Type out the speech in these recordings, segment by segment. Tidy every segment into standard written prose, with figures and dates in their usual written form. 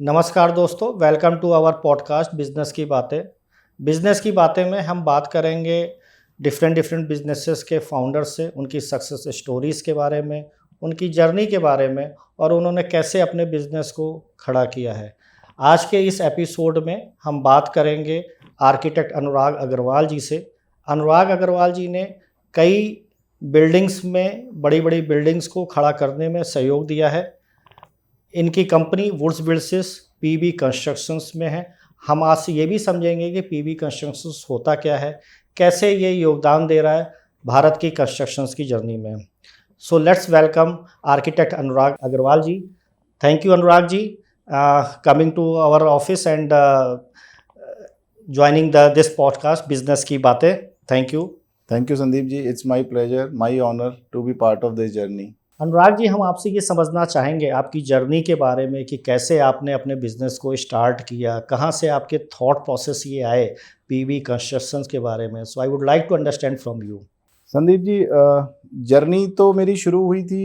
नमस्कार दोस्तों, welcome to our podcast business की बातें। बिजनेस की बातें में हम बात करेंगे डिफरेंट डिफरेंट बिजनेसेस के फाउंडर्स से, उनकी सक्सेस स्टोरीज़ के बारे में, उनकी जर्नी के बारे में और उन्होंने कैसे अपने बिजनेस को खड़ा किया है। आज के इस एपिसोड में हम बात करेंगे आर्किटेक्ट अनुराग अग्रवाल जी से। अनुराग अग्रवाल जी ने कई बिल्डिंग्स में बड़ी बड़ी बिल्डिंग्स को खड़ा करने में सहयोग दिया है। इनकी company Woods Builders PB constructions में है। हम आज से ये भी समझेंगे कि पीबी कंस्ट्रक्शंस होता क्या है, कैसे ये योगदान दे रहा है भारत की कंस्ट्रक्शंस की जर्नी में। So let's welcome architect Anurag Agarwal ji. Thank you Anurag ji coming to our office and joining this podcast business की बातें। Thank you. Thank you, Sandeep ji. It's my pleasure, my honor to be part of this journey. Anurag ji, हम आपसे ये समझना चाहेंगे आपकी journey के बारे में कि कैसे आपने अपने बिजनेस को स्टार्ट किया, कहाँ से आपके थॉट प्रोसेस ये आए पीवी कंस्ट्रक्शंस के बारे में। So I would like to understand from you. Sandeep ji, journey तो मेरी शुरू हुई थी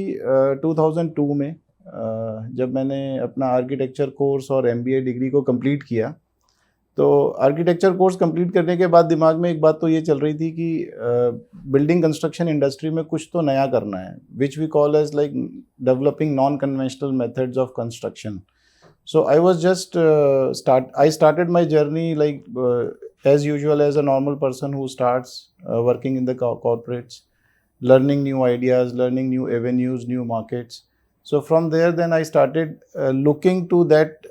2002 में, जब मैंने अपना आर्किटेक्चर कोर्स और एमबीए डिग्री को कंप्लीट किया। तो आर्किटेक्चर कोर्स कंप्लीट करने के बाद दिमाग में एक बात तो ये चल रही थी कि बिल्डिंग कंस्ट्रक्शन इंडस्ट्री में कुछ तो नया करना है, which we call as like developing non conventional methods of construction. So I started my journey like as usual as a normal person who starts working in the corporates, learning new ideas, learning new avenues, new markets. So from there, then I started looking to that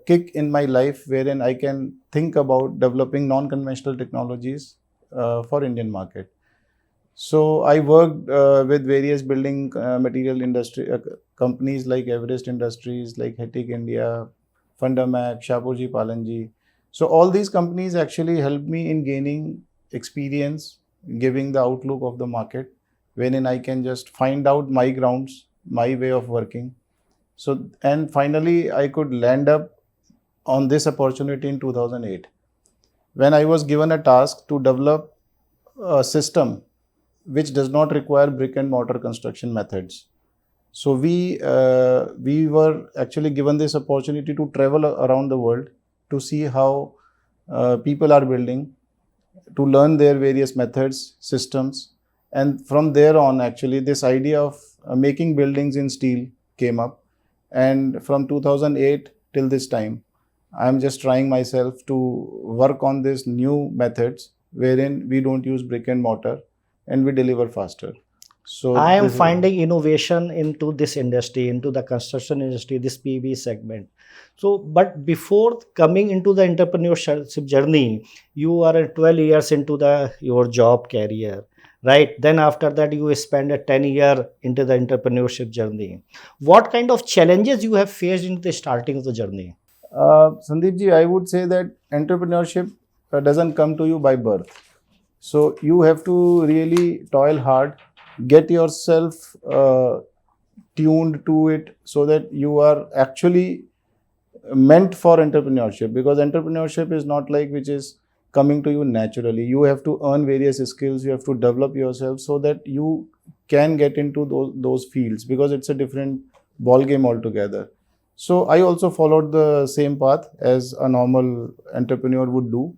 kick in my life wherein I can think about developing non-conventional technologies for Indian market. So I worked with various building material industry companies like Everest Industries, like Hetic India, Fundamac, Shapoorji Palanji. So all these companies actually helped me in gaining experience, giving the outlook of the market, wherein I can just find out my grounds, my way of working. So, and finally I could land up on this opportunity in 2008, when I was given a task to develop a system which does not require brick and mortar construction methods. So we were actually given this opportunity to travel around the world to see how people are building, to learn their various methods, systems, and from there on actually this idea of making buildings in steel came up. And from 2008 till this time, I am just trying myself to work on these new methods wherein we don't use brick and mortar and we deliver faster. So I am finding innovation into this industry, into the construction industry, this PV segment. So, but before coming into the entrepreneurship journey, you are 12 years into your job career, right? Then after that, you spend a 10 year into the entrepreneurship journey. What kind of challenges you have faced in the starting of the journey? Sandeep ji, I would say that entrepreneurship doesn't come to you by birth. So you have to really toil hard, get yourself tuned to it so that you are actually meant for entrepreneurship, because entrepreneurship is not like which is coming to you naturally. You have to earn various skills, you have to develop yourself so that you can get into those fields, because it's a different ball game altogether. So I also followed the same path as a normal entrepreneur would do.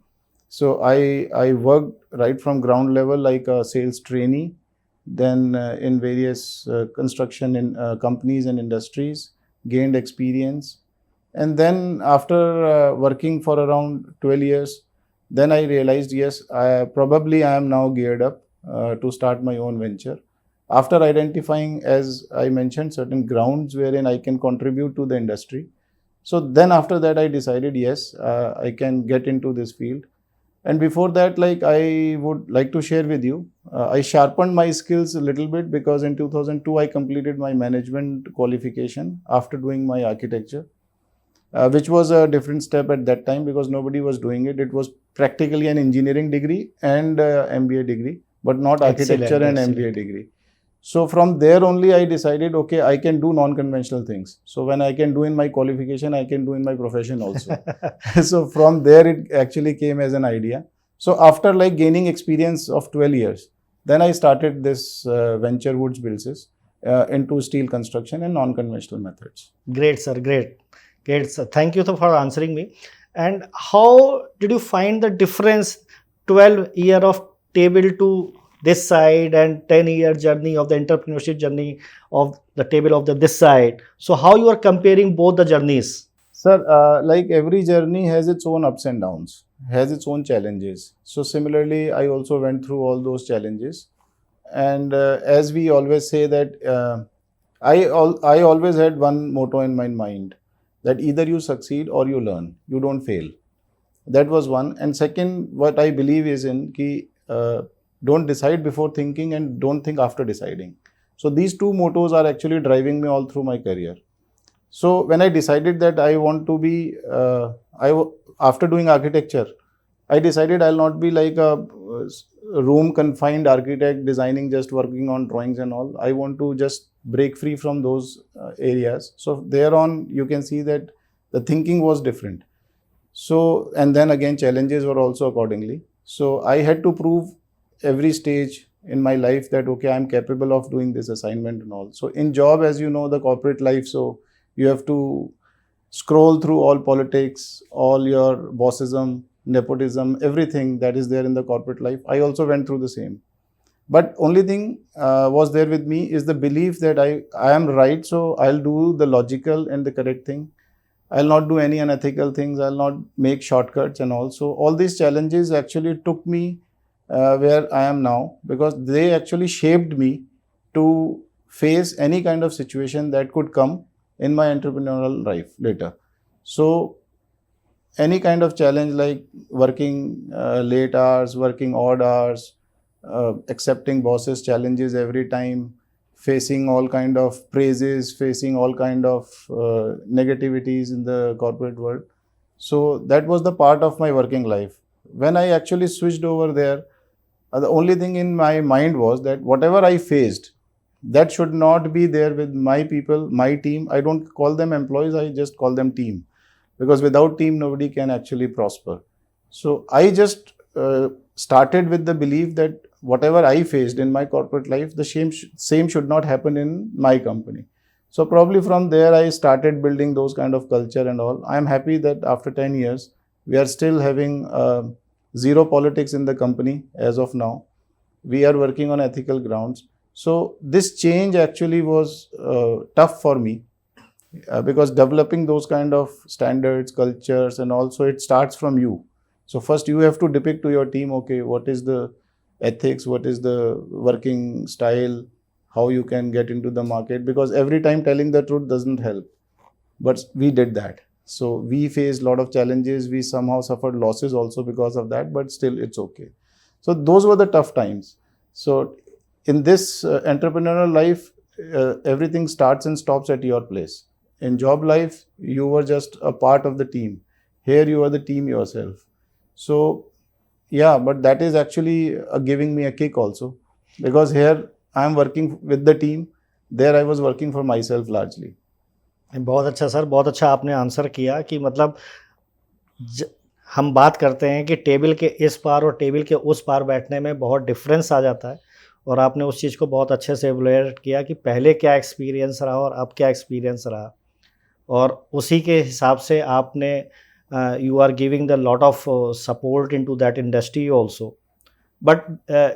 So I worked right from ground level like a sales trainee, then in various construction in companies and industries, gained experience. And then after working for around 12 years, then I realized, yes, I am now geared up to start my own venture. After identifying, as I mentioned, certain grounds wherein I can contribute to the industry. So then after that, I decided, yes, I can get into this field. And before that, like I would like to share with you, I sharpened my skills a little bit, because in 2002, I completed my management qualification after doing my architecture, which was a different step at that time because nobody was doing it. It was practically an engineering degree and MBA degree, but not architecture and MBA degree. So from there only I decided, okay, I can do non-conventional things. So when I can do in my qualification, I can do in my profession also. So from there it actually came as an idea. So after like gaining experience of 12 years, then I started this venture Woods Builds into steel construction and non-conventional methods. Great, sir, great. Great, sir. Thank you for answering me. And how did you find the difference 12 year of table to this side and 10-year journey of the entrepreneurship journey of the table of the this side? So how you are comparing both the journeys? Sir, like every journey has its own ups and downs, has its own challenges. So similarly, I also went through all those challenges. And as we always say that I always had one motto in my mind that either you succeed or you learn, you don't fail. That was one. And second, what I believe is in ki don't decide before thinking and don't think after deciding. So these two mottos are actually driving me all through my career. So when I decided that I want to be, after doing architecture, I decided I'll not be like a room confined architect designing, just working on drawings and all. I want to just break free from those areas. So thereon, you can see that the thinking was different. So, and then again, challenges were also accordingly. So I had to prove every stage in my life that, okay, I'm capable of doing this assignment and all. So in job, as you know, the corporate life, so you have to scroll through all politics, all your bossism, nepotism, everything that is there in the corporate life. I also went through the same. But only thing was there with me is the belief that I am right, so I'll do the logical and the correct thing. I'll not do any unethical things. I'll not make shortcuts and all. So all these challenges actually took me where I am now, because they actually shaped me to face any kind of situation that could come in my entrepreneurial life later. So any kind of challenge like working late hours, working odd hours, accepting bosses' challenges every time, facing all kind of praises, facing all kind of negativities in the corporate world. So that was the part of my working life. When I actually switched over there, the only thing in my mind was that whatever I faced, that should not be there with my people, my team. I don't call them employees, I just call them team, because without team nobody can actually prosper. So I just started with the belief that whatever I faced in my corporate life, the same should not happen in my company. So probably from there I started building those kind of culture and all. I am happy that after 10 years we are still having zero politics in the company as of now. We are working on ethical grounds. So this change actually was tough for me, because developing those kind of standards, cultures, and also it starts from you. So first you have to depict to your team, okay, what is the ethics, what is the working style, how you can get into the market, because every time telling the truth doesn't help. But we did that. So we faced a lot of challenges. We somehow suffered losses also because of that, but still it's okay. So those were the tough times. So in this entrepreneurial life, everything starts and stops at your place. In job life, you were just a part of the team. Here you are the team yourself. So yeah, but that is actually giving me a kick also, because here I am working with the team. There I was working for myself largely. बहुत अच्छा sir, बहुत अच्छा आपने answer किया कि मतलब हम बात करते हैं कि टेबल के इस पार और टेबल के उस पार बैठने में बहुत डिफरेंस आ जाता है, और आपने उस चीज़ को बहुत अच्छे से एवलुएट किया कि पहले क्या एक्सपीरियंस रहा और अब क्या एक्सपीरियंस रहा, और उसी के हिसाब से आपने you are giving the lot of support into that industry also. But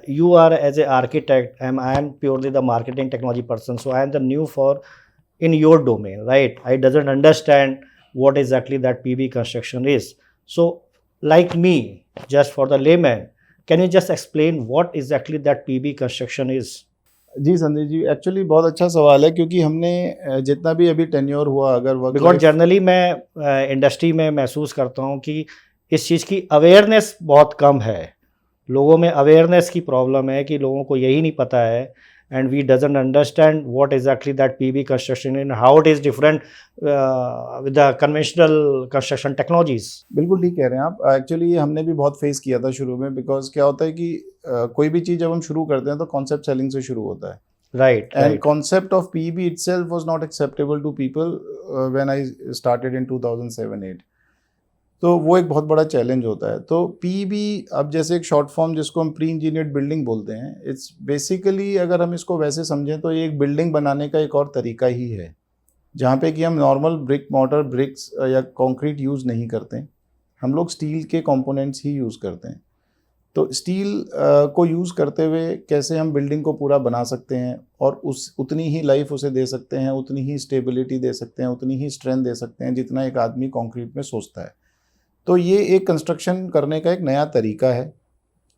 you are as a architect, and I am purely the marketing technology person, so I am the new for in your domain, right? I doesn't understand what exactly that PB construction is. So like me, just for the layman, can you just explain what exactly that PB construction is? जी Sandeep ji, actually बहुत अच्छा सवाल है, क्योंकि हमने जितना भी अभी टेन्योर हुआ, अगर बिकॉज जनरली मैं इंडस्ट्री में महसूस करता हूँ कि इस चीज़ की अवेयरनेस बहुत कम है, लोगों में अवेयरनेस की प्रॉब्लम है कि लोगों को यही नहीं पता है, and we doesn't understand what exactly that PB construction and how it is different with the conventional construction technologies. बिल्कुल ठीक कह रहे हैं आप. एक्चुअली ये हमने भी बहुत फेस किया था शुरू में, बिकॉज क्या होता है कि कोई भी चीज़ जब हम शुरू करते हैं तो कॉन्सेप्ट सेलिंग से शुरू होता है. Right. And concept of PEB itself was not acceptable to people when I started in 2007-8. तो वो एक बहुत बड़ा चैलेंज होता है. तो PEB अब जैसे एक शॉर्ट फॉर्म जिसको हम प्री इंजीनियर्ड बिल्डिंग बोलते हैं, इट्स बेसिकली अगर हम इसको वैसे समझें तो ये एक बिल्डिंग बनाने का एक और तरीका ही है, जहाँ पे कि हम नॉर्मल ब्रिक मॉर्टर ब्रिक्स या कंक्रीट यूज़ नहीं करते, हम लोग स्टील के कंपोनेंट्स ही यूज़ करते हैं। तो स्टील को यूज़ करते हुए कैसे हम बिल्डिंग को पूरा बना सकते हैं और उस उतनी ही लाइफ उसे दे सकते हैं, उतनी ही स्टेबिलिटी दे सकते हैं, उतनी ही स्ट्रेंथ दे सकते हैं जितना एक आदमी कंक्रीट में सोचता है। तो ये एक कंस्ट्रक्शन करने का एक नया तरीका है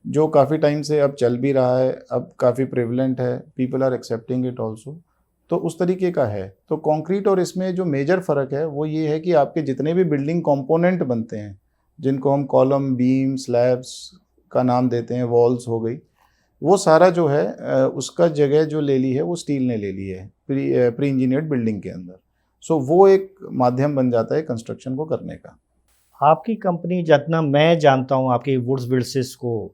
जो काफ़ी टाइम से अब चल भी रहा है, अब काफ़ी प्रेवलेंट है, people are accepting it also. तो उस तरीके का है। तो कंक्रीट और इसमें जो मेजर फ़र्क है वो ये है कि आपके जितने भी बिल्डिंग कंपोनेंट बनते हैं, जिनको हम कॉलम, बीम, स्लैब्स का नाम देते हैं, वॉल्स हो गई, वो सारा जो है उसका जगह जो ले ली है वो स्टील ने ले ली है प्री इंजीनियर्ड बिल्डिंग के अंदर। सो वो एक माध्यम बन जाता है कंस्ट्रक्शन को करने का। आपकी कंपनी, जितना मैं जानता हूँ, आपकी वुड्स बिल्डर्स को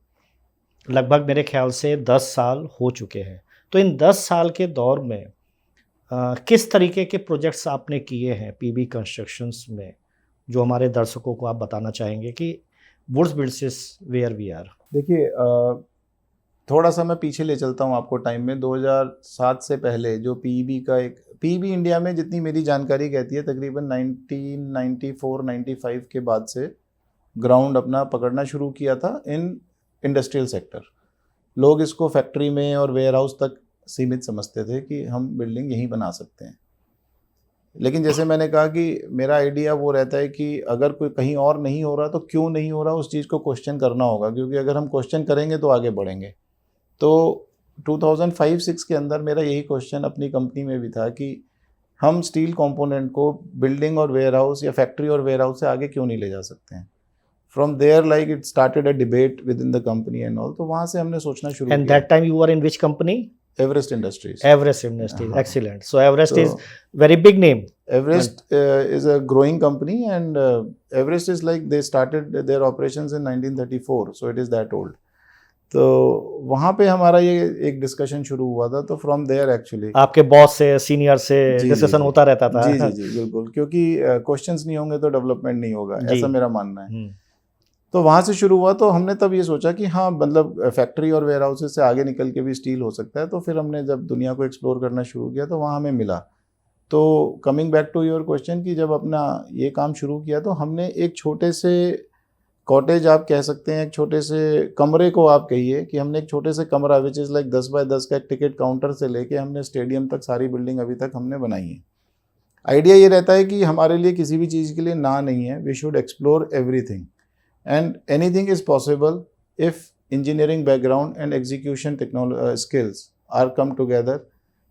लगभग मेरे ख्याल से 10 साल हो चुके हैं। तो इन 10 साल के दौर में किस तरीके के प्रोजेक्ट्स आपने किए हैं पीबी कंस्ट्रक्शंस में, जो हमारे दर्शकों को आप बताना चाहेंगे कि Woods Builders where we are? देखिए, थोड़ा सा मैं पीछे ले चलता हूँ आपको टाइम में। 2007 से पहले जो पीईबी का एक पीईबी इंडिया में, जितनी मेरी जानकारी कहती है, तकरीबन 1994-95 के बाद से ग्राउंड अपना पकड़ना शुरू किया था इन इंडस्ट्रियल सेक्टर। लोग इसको फैक्ट्री में और वेयर हाउस तक सीमित समझते थे कि हम बिल्डिंग यहीं बना सकते हैं। लेकिन जैसे मैंने कहा कि मेरा आइडिया वो रहता है कि अगर कोई कहीं और नहीं हो रहा तो क्यों नहीं हो रहा, उस चीज़ को क्वेश्चन करना होगा, क्योंकि अगर हम क्वेश्चन करेंगे तो आगे बढ़ेंगे। तो 2005-06 के अंदर मेरा यही क्वेश्चन अपनी कंपनी में भी था कि हम स्टील कंपोनेंट को बिल्डिंग और वेयर हाउस या फैक्ट्री और वेयर हाउस से आगे क्यों नहीं ले जा सकते हैं। From there like it started a debate within the company and all. तो वहाँ से हमने सोचना शुरू एंड किया। That time you are in which company? Everest Industries. Everest Industries, हाँ। excellent. So Everest is So very big name. Everest is a growing company and Everest is like they started their operations in 1934, so it is that old. तो वहाँ पे हमारा ये एक discussion शुरू हुआ था। तो फ्रॉम देयर एक्चुअली आपके बॉस से, सीनियर से जी डिस्कशन होता रहता था? जी जी जी बिल्कुल, क्योंकि क्वेश्चंस नहीं होंगे तो डेवलपमेंट नहीं होगा, जी। ऐसा मेरा मानना है। तो वहाँ से शुरू हुआ। तो हमने तब ये सोचा कि हाँ, मतलब फैक्ट्री और वेयर हाउसेज से आगे निकल के भी स्टील हो सकता है। तो फिर हमने जब दुनिया को एक्सप्लोर करना शुरू किया तो वहाँ हमें मिला। तो coming back to your question कि जब अपना ये काम शुरू किया तो हमने एक छोटे से कॉटेज, आप कह सकते हैं, एक छोटे से कमरे को आप कहिए कि हमने एक छोटे से कमरा विच इज़ लाइक 10 बाय 10 का एक टिकट काउंटर से लेके हमने स्टेडियम तक सारी बिल्डिंग अभी तक हमने बनाई है। आइडिया ये रहता है कि हमारे लिए किसी भी चीज़ के लिए ना नहीं है, we should explore everything and anything is possible if engineering background and execution skills are come together,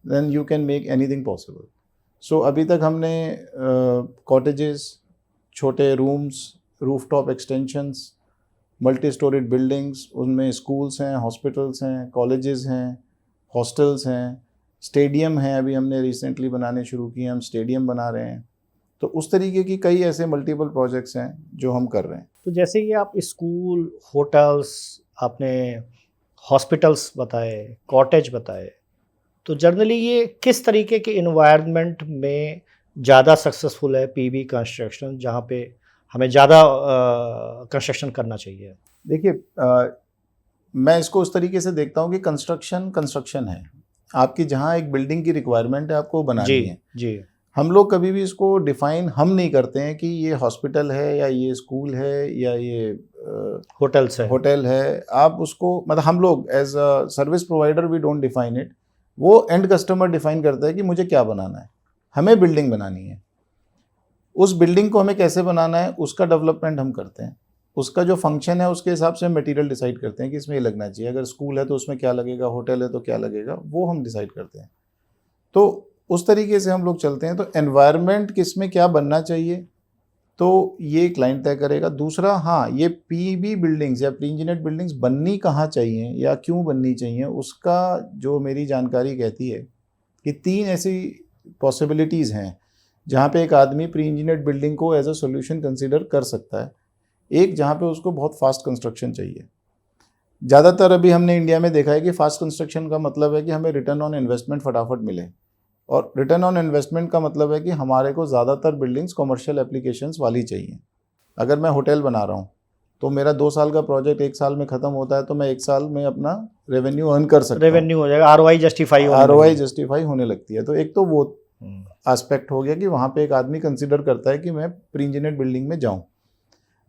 then you can make anything possible. So अभी तक हमने cottages, छोटे rooms, rooftop extensions, multi-storied buildings, उनमें schools हैं, hospitals हैं, colleges हैं, hostels हैं, stadium हैं, अभी हमने recently बनाने शुरू किए, हम stadium बना रहे हैं। तो उस तरीके की कई ऐसे मल्टीपल प्रोजेक्ट्स हैं जो हम कर रहे हैं। तो जैसे कि आप स्कूल, होटल्स, आपने हॉस्पिटल्स बताए, कॉटेज बताए, तो जनरली ये किस तरीके के इन्वायरमेंट में ज़्यादा सक्सेसफुल है पीबी कंस्ट्रक्शन, जहाँ पे हमें ज़्यादा कंस्ट्रक्शन करना चाहिए? देखिए, मैं इसको उस तरीके से देखता हूँ कि कंस्ट्रक्शन है। आपकी जहाँ एक बिल्डिंग की रिक्वायरमेंट है, आपको बनानी है। जी। हम लोग कभी भी इसको डिफाइन हम नहीं करते हैं कि ये हॉस्पिटल है या ये स्कूल है या ये होटल है। आप उसको, मतलब हम लोग as a service provider we don't define it. वो एंड कस्टमर डिफाइन करता है कि मुझे क्या बनाना है। हमें बिल्डिंग बनानी है, उस बिल्डिंग को हमें कैसे बनाना है उसका डेवलपमेंट हम करते हैं। उसका जो फंक्शन है उसके हिसाब से हम मटेरियल डिसाइड करते हैं कि इसमें ये लगना चाहिए। अगर स्कूल है तो उसमें क्या लगेगा, होटल है तो क्या लगेगा, वो हम डिसाइड करते हैं। तो उस तरीके से हम लोग चलते हैं। तो एनवायरनमेंट किस में क्या बनना चाहिए तो ये क्लाइंट तय करेगा। दूसरा, हाँ, ये पीबी बिल्डिंग्स या प्री इंजीनियर्ड बिल्डिंग्स बननी कहाँ चाहिए या क्यों बननी चाहिए, उसका जो मेरी जानकारी कहती है कि 3 ऐसी पॉसिबिलिटीज़ हैं जहाँ पे एक आदमी प्री इंजीनियर्ड बिल्डिंग को एज अ सोल्यूशन कंसीडर कर सकता है। एक, जहाँ पे उसको बहुत फास्ट कंस्ट्रक्शन चाहिए। ज़्यादातर अभी हमने इंडिया में देखा है कि फास्ट कंस्ट्रक्शन का मतलब है कि हमें रिटर्न ऑन इन्वेस्टमेंट फटाफट मिले, और रिटर्न ऑन इन्वेस्टमेंट का मतलब है कि हमारे को ज़्यादातर बिल्डिंग्स कमर्शियल एप्लीकेशंस वाली चाहिए। अगर मैं होटल बना रहा हूँ तो मेरा 2 साल का प्रोजेक्ट 1 साल में ख़त्म होता है, तो मैं 1 साल में अपना रेवेन्यू अर्न कर सकता हूँ। रेवेन्यू हो जाएगा, आरओआई जस्टिफाई जस्टिफाई होने लगती है। तो एक तो वो एस्पेक्ट हो गया कि वहाँ पे एक आदमी कंसिडर करता है कि मैं प्री इंजीनियर्ड बिल्डिंग में जाऊँ।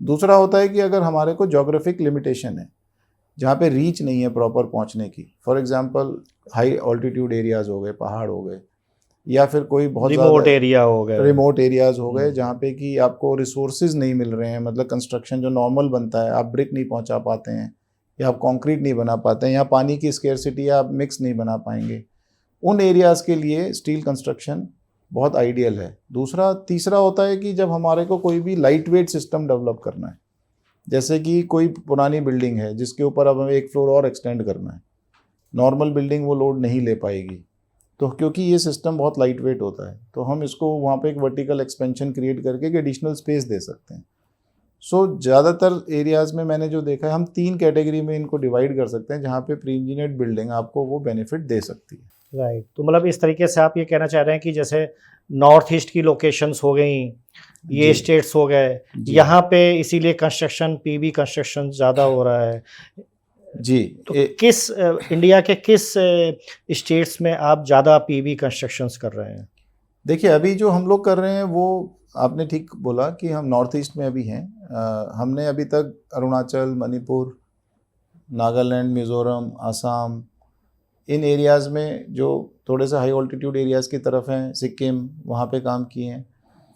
दूसरा होता है कि अगर हमारे को ज्योग्राफिक लिमिटेशन है, जहाँ पे रीच नहीं है प्रॉपर पहुँचने की, for example high altitude areas हो गए, पहाड़ हो गए, या फिर कोई बहुत रिमोट एरिया हो गए, रिमोट एरियाज़ हो गए जहाँ पे कि आपको रिसोर्सेज नहीं मिल रहे हैं, मतलब कंस्ट्रक्शन जो नॉर्मल बनता है आप ब्रिक नहीं पहुँचा पाते हैं, या आप कंक्रीट नहीं बना पाते हैं, या पानी की स्केर्सिटी आप मिक्स नहीं बना पाएंगे, उन एरियाज़ के लिए स्टील कंस्ट्रक्शन बहुत आइडियल है। तीसरा होता है कि जब हमारे को कोई भी लाइट वेट सिस्टम डेवलप करना है, जैसे कि कोई पुरानी बिल्डिंग है जिसके ऊपर अब हमें एक फ्लोर और एक्सटेंड करना है, नॉर्मल बिल्डिंग वो लोड नहीं ले पाएगी, तो क्योंकि ये सिस्टम बहुत लाइट वेट होता है तो हम इसको वहाँ पे एक वर्टिकल एक्सपेंशन क्रिएट करके एक एडिशनल स्पेस दे सकते हैं। सो ज़्यादातर एरियाज़ में मैंने जो देखा है, हम 3 कैटेगरी में इनको डिवाइड कर सकते हैं जहाँ पे प्री इंजीनियर्ड बिल्डिंग आपको वो बेनिफिट दे सकती है। राइट। तो मतलब इस तरीके से आप ये कहना चाह रहे हैं कि जैसे नॉर्थ ईस्ट की लोकेशंस हो गई, ये जी। स्टेट्स हो गए, यहाँ पे इसीलिए कंस्ट्रक्शन पीवी कंस्ट्रक्शन ज़्यादा हो रहा है। जी। तो किस इंडिया के किस स्टेट्स में आप ज़्यादा पीवी कंस्ट्रक्शंस कर रहे हैं? देखिए, अभी जो हम लोग कर रहे हैं वो आपने ठीक बोला कि हम नॉर्थ ईस्ट में अभी हैं। हमने अभी तक अरुणाचल, मणिपुर, नागालैंड, मिज़ोरम, आसाम, इन एरियाज़ में जो थोड़े से हाई ऑल्टीट्यूड एरियाज़ की तरफ हैं, सिक्किम, वहाँ पे काम किए हैं।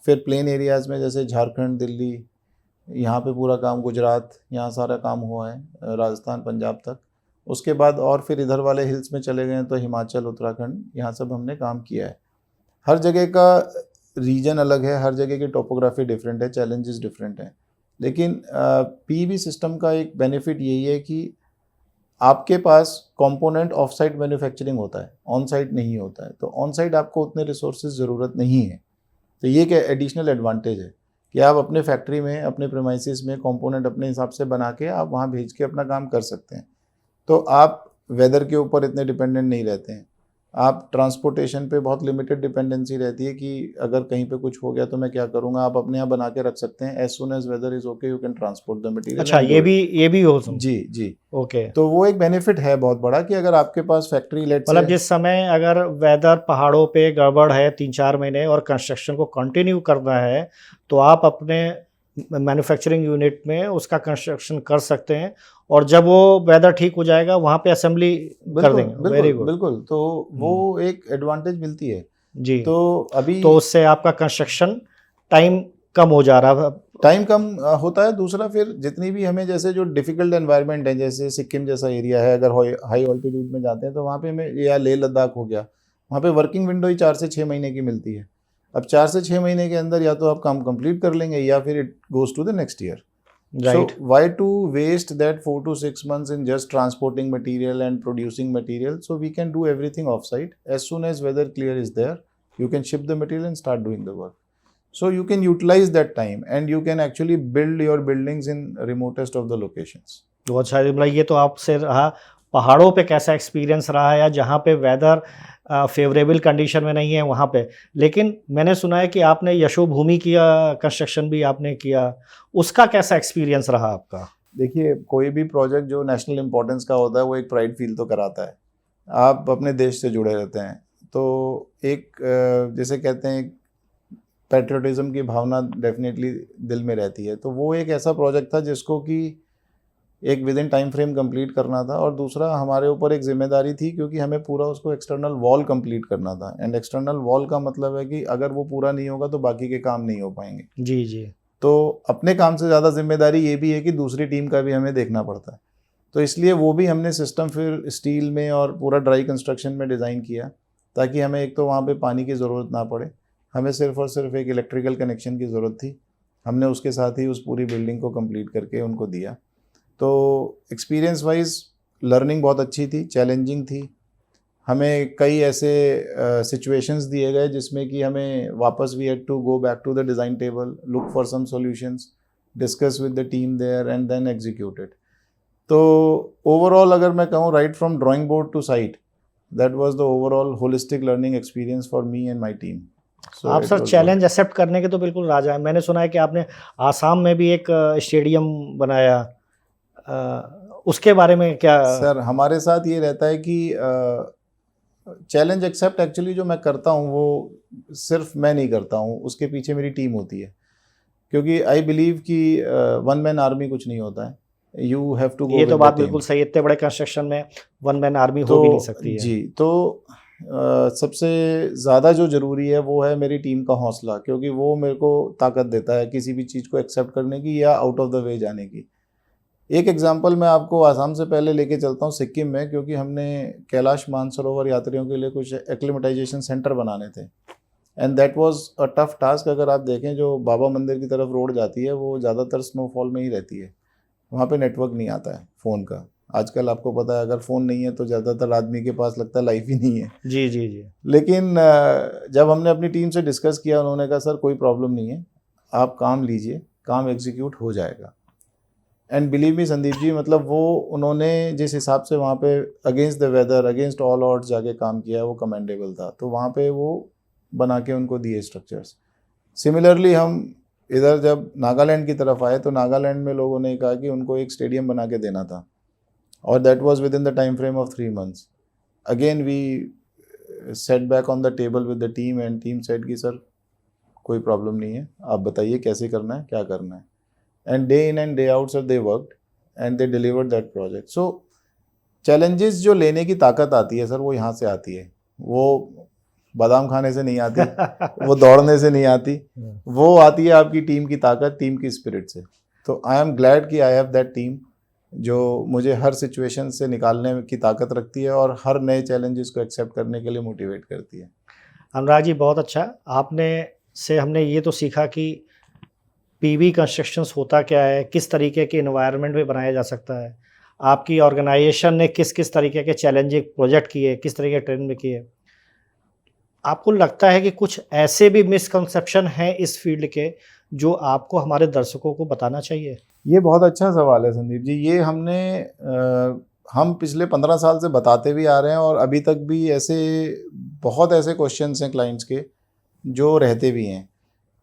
फिर प्लेन एरियाज़ में जैसे झारखंड, दिल्ली, यहाँ पे पूरा काम, गुजरात, यहाँ सारा काम हुआ है, राजस्थान, पंजाब तक। उसके बाद और फिर इधर वाले हिल्स में चले गए हैं तो हिमाचल, उत्तराखंड, यहाँ सब हमने काम किया है। हर जगह का रीजन अलग है, हर जगह की टोपोग्राफी डिफरेंट है, चैलेंजेस डिफरेंट हैं। लेकिन पीवी सिस्टम का एक बेनिफिट यही है कि आपके पास कंपोनेंट ऑफ साइट मैन्युफैक्चरिंग होता है, ऑन साइट नहीं होता है, तो ऑन साइट आपको उतने रिसोर्सेज ज़रूरत नहीं है। तो ये एक एडिशनल एडवांटेज है कि आप अपने फैक्ट्री में, अपने प्रेमाइसिस में कंपोनेंट अपने हिसाब से बना के आप वहाँ भेज के अपना काम कर सकते हैं। तो आप वेदर के ऊपर इतने डिपेंडेंट नहीं रहते हैं। आप ट्रांसपोर्टेशन पे बहुत लिमिटेड डिपेंडेंसी रहती है कि अगर कहीं पे कुछ हो गया तो मैं क्या करूँगा, आप अपने यहाँ बना के रख सकते हैं। As soon as weather is okay, you can transport the material. अच्छा, ये भी हो सकता। जी, जी। ओके। तो वो एक बेनिफिट है बहुत बड़ा कि अगर आपके पास फैक्ट्री मतलब जिस समय अगर वेदर पहाड़ों पे गड़बड़ है 3-4 महीने और कंस्ट्रक्शन को कंटिन्यू करना है, तो आप अपने मैन्युफैक्चरिंग यूनिट में उसका कंस्ट्रक्शन कर सकते हैं और जब वो वेदर ठीक हो जाएगा वहाँ पे असेंबली कर देंगे। Very good. बिल्कुल, तो वो एक एडवांटेज मिलती है जी। तो अभी तो उससे आपका कंस्ट्रक्शन टाइम कम हो जा रहा है। टाइम कम होता है। दूसरा, फिर जितनी भी हमें जैसे जो डिफ़िकल्ट एनवायरनमेंट है, जैसे सिक्किम जैसा एरिया है, अगर हाई ऑल्टीट्यूड में जाते हैं तो वहाँ पे हमें, या लेह लद्दाख हो गया, वहाँ पे वर्किंग विंडो ही 4 से 6 महीने की मिलती है। अब 4 से 6 महीने के अंदर या तो आप काम कंप्लीट कर लेंगे या फिर it goes to the next year. Right. So why to waste that 4 to 6 months in just transporting material and producing material? So we can do everything offsite. As soon as weather clear is there, you can ship the material and start doing the work. So you can utilize that time and you can actually build your buildings in remotest of the locations. बहुत सारी, मतलब ये तो आपसे रहा पहाड़ों पे कैसा एक्सपीरियंस रहा है या जहाँ पे वेदर फेवरेबल कंडीशन में नहीं है वहाँ पे। लेकिन मैंने सुना है कि आपने यशोभूमि किया, कंस्ट्रक्शन भी आपने किया, उसका कैसा एक्सपीरियंस रहा आपका? देखिए, कोई भी प्रोजेक्ट जो नेशनल इंपॉर्टेंस का होता है वो एक प्राइड फील तो कराता है। आप अपने देश से जुड़े रहते हैं तो एक जैसे कहते हैं पैट्रियोटिज्म की भावना डेफिनेटली दिल में रहती है। तो वो एक ऐसा प्रोजेक्ट था जिसको कि एक with in time frame complete करना था, और दूसरा हमारे ऊपर एक जिम्मेदारी थी क्योंकि हमें पूरा उसको एक्सटर्नल वॉल कंप्लीट करना था। एंड एक्सटर्नल वॉल का मतलब है कि अगर वो पूरा नहीं होगा तो बाकी के काम नहीं हो पाएंगे। जी जी। तो अपने काम से ज़्यादा जिम्मेदारी ये भी है कि दूसरी टीम का भी हमें देखना पड़ता है। तो इसलिए वो भी हमने सिस्टम फिर स्टील में और पूरा ड्राई कंस्ट्रक्शन में डिज़ाइन किया ताकि हमें एक तो वहाँ पे पानी की ज़रूरत ना पड़े, हमें सिर्फ और सिर्फ एक इलेक्ट्रिकल कनेक्शन की ज़रूरत थी। हमने उसके साथ ही उस पूरी बिल्डिंग को कंप्लीट करके उनको दिया। तो एक्सपीरियंस वाइज लर्निंग बहुत अच्छी थी, चैलेंजिंग थी। हमें कई ऐसे सिचुएशंस दिए गए जिसमें कि हमें वापस we had to go back to the design table, look for some solutions, discuss with the team there and then execute it. तो ओवरऑल अगर मैं कहूँ, right from drawing board to site, that was the overall holistic learning experience for me and my team. आप sir challenge accept करने के तो बिल्कुल राजा हैं। मैंने सुना है कि आपने आसाम में भी एक स्टेडियम बनाया, उसके बारे में क्या? सर हमारे साथ ये रहता है कि चैलेंज एक्सेप्ट एक्चुअली जो मैं करता हूँ वो सिर्फ मैं नहीं करता हूँ, उसके पीछे मेरी टीम होती है, क्योंकि आई बिलीव कि वन मैन आर्मी कुछ नहीं होता है, यू हैव टू गो ये तो विद बात द टीम। बिल्कुल सही है, इतने बड़े कंस्ट्रक्शन में वन मैन आर्मी तो हो भी नहीं सकती है। जी, तो सबसे ज़्यादा जो ज़रूरी है वो है मेरी टीम का हौसला, क्योंकि वो मेरे को ताकत देता है किसी भी चीज़ को एक्सेप्ट करने की या आउट ऑफ द वे जाने की। एक एग्जांपल मैं आपको आसाम से पहले लेके चलता हूँ सिक्किम में, क्योंकि हमने कैलाश मानसरोवर यात्रियों के लिए कुछ एक्लिमेटाइजेशन सेंटर बनाने थे, and that was a tough task. अगर आप देखें जो बाबा मंदिर की तरफ रोड जाती है वो ज़्यादातर स्नोफॉल में ही रहती है, वहाँ पे नेटवर्क नहीं आता है फ़ोन का। आजकल आपको पता है अगर फ़ोन नहीं है तो ज़्यादातर आदमी के पास लगता है लाइफ ही नहीं है। जी जी जी। लेकिन जब हमने अपनी टीम से डिस्कस किया, उन्होंने कहा सर कोई प्रॉब्लम नहीं है, आप काम लीजिए, काम एग्जीक्यूट हो जाएगा। And believe me Sandeep ji, मतलब वो उन्होंने जिस हिसाब से वहाँ पे against the weather, against all odds जाके काम किया, वो कमेंडेबल था। तो वहाँ पे वो बना के उनको दिए स्ट्रक्चर्स। सिमिलरली हम इधर जब नागालैंड की तरफ आए तो नागालैंड में लोगों ने कहा कि उनको एक स्टेडियम बना के देना था, और that was within the time frame of 3 months। Again we set back on the table with the team, and team said कि सर कोई प्रॉब्लम नहीं है, आप बताइए कैसे करना है, क्या करना है। And day in and day out sir they worked and they delivered that project. So challenges जो लेने की ताकत आती है सर, वो यहाँ से आती है, वो बादाम खाने से नहीं आती, वो दौड़ने से नहीं आती, वो आती है आपकी टीम की ताकत, टीम की स्पिरिट से। तो आई एम ग्लैड कि आई हैव दैट टीम जो मुझे हर सिचुएशन से निकालने की ताकत रखती है और हर नए चैलेंजेस को एक्सेप्ट करने के लिए मोटिवेट करती है। अनुराग जी बहुत अच्छा, आपने से हमने ये तो सीखा कि पीवी कंस्ट्रक्शंस होता क्या है, किस तरीके के इन्वायरमेंट में बनाया जा सकता है, आपकी ऑर्गेनाइजेशन ने किस किस तरीके के चैलेंजिंग प्रोजेक्ट किए, किस तरीके के ट्रेन में किए। आपको लगता है कि कुछ ऐसे भी मिसकंसेप्शन हैं इस फील्ड के जो आपको हमारे दर्शकों को बताना चाहिए? ये बहुत अच्छा सवाल है संदीप जी। ये हम पिछले 15 साल से बताते भी आ रहे हैं, और अभी तक भी बहुत ऐसे क्वेश्चंस हैं क्लाइंट्स के जो रहते भी हैं।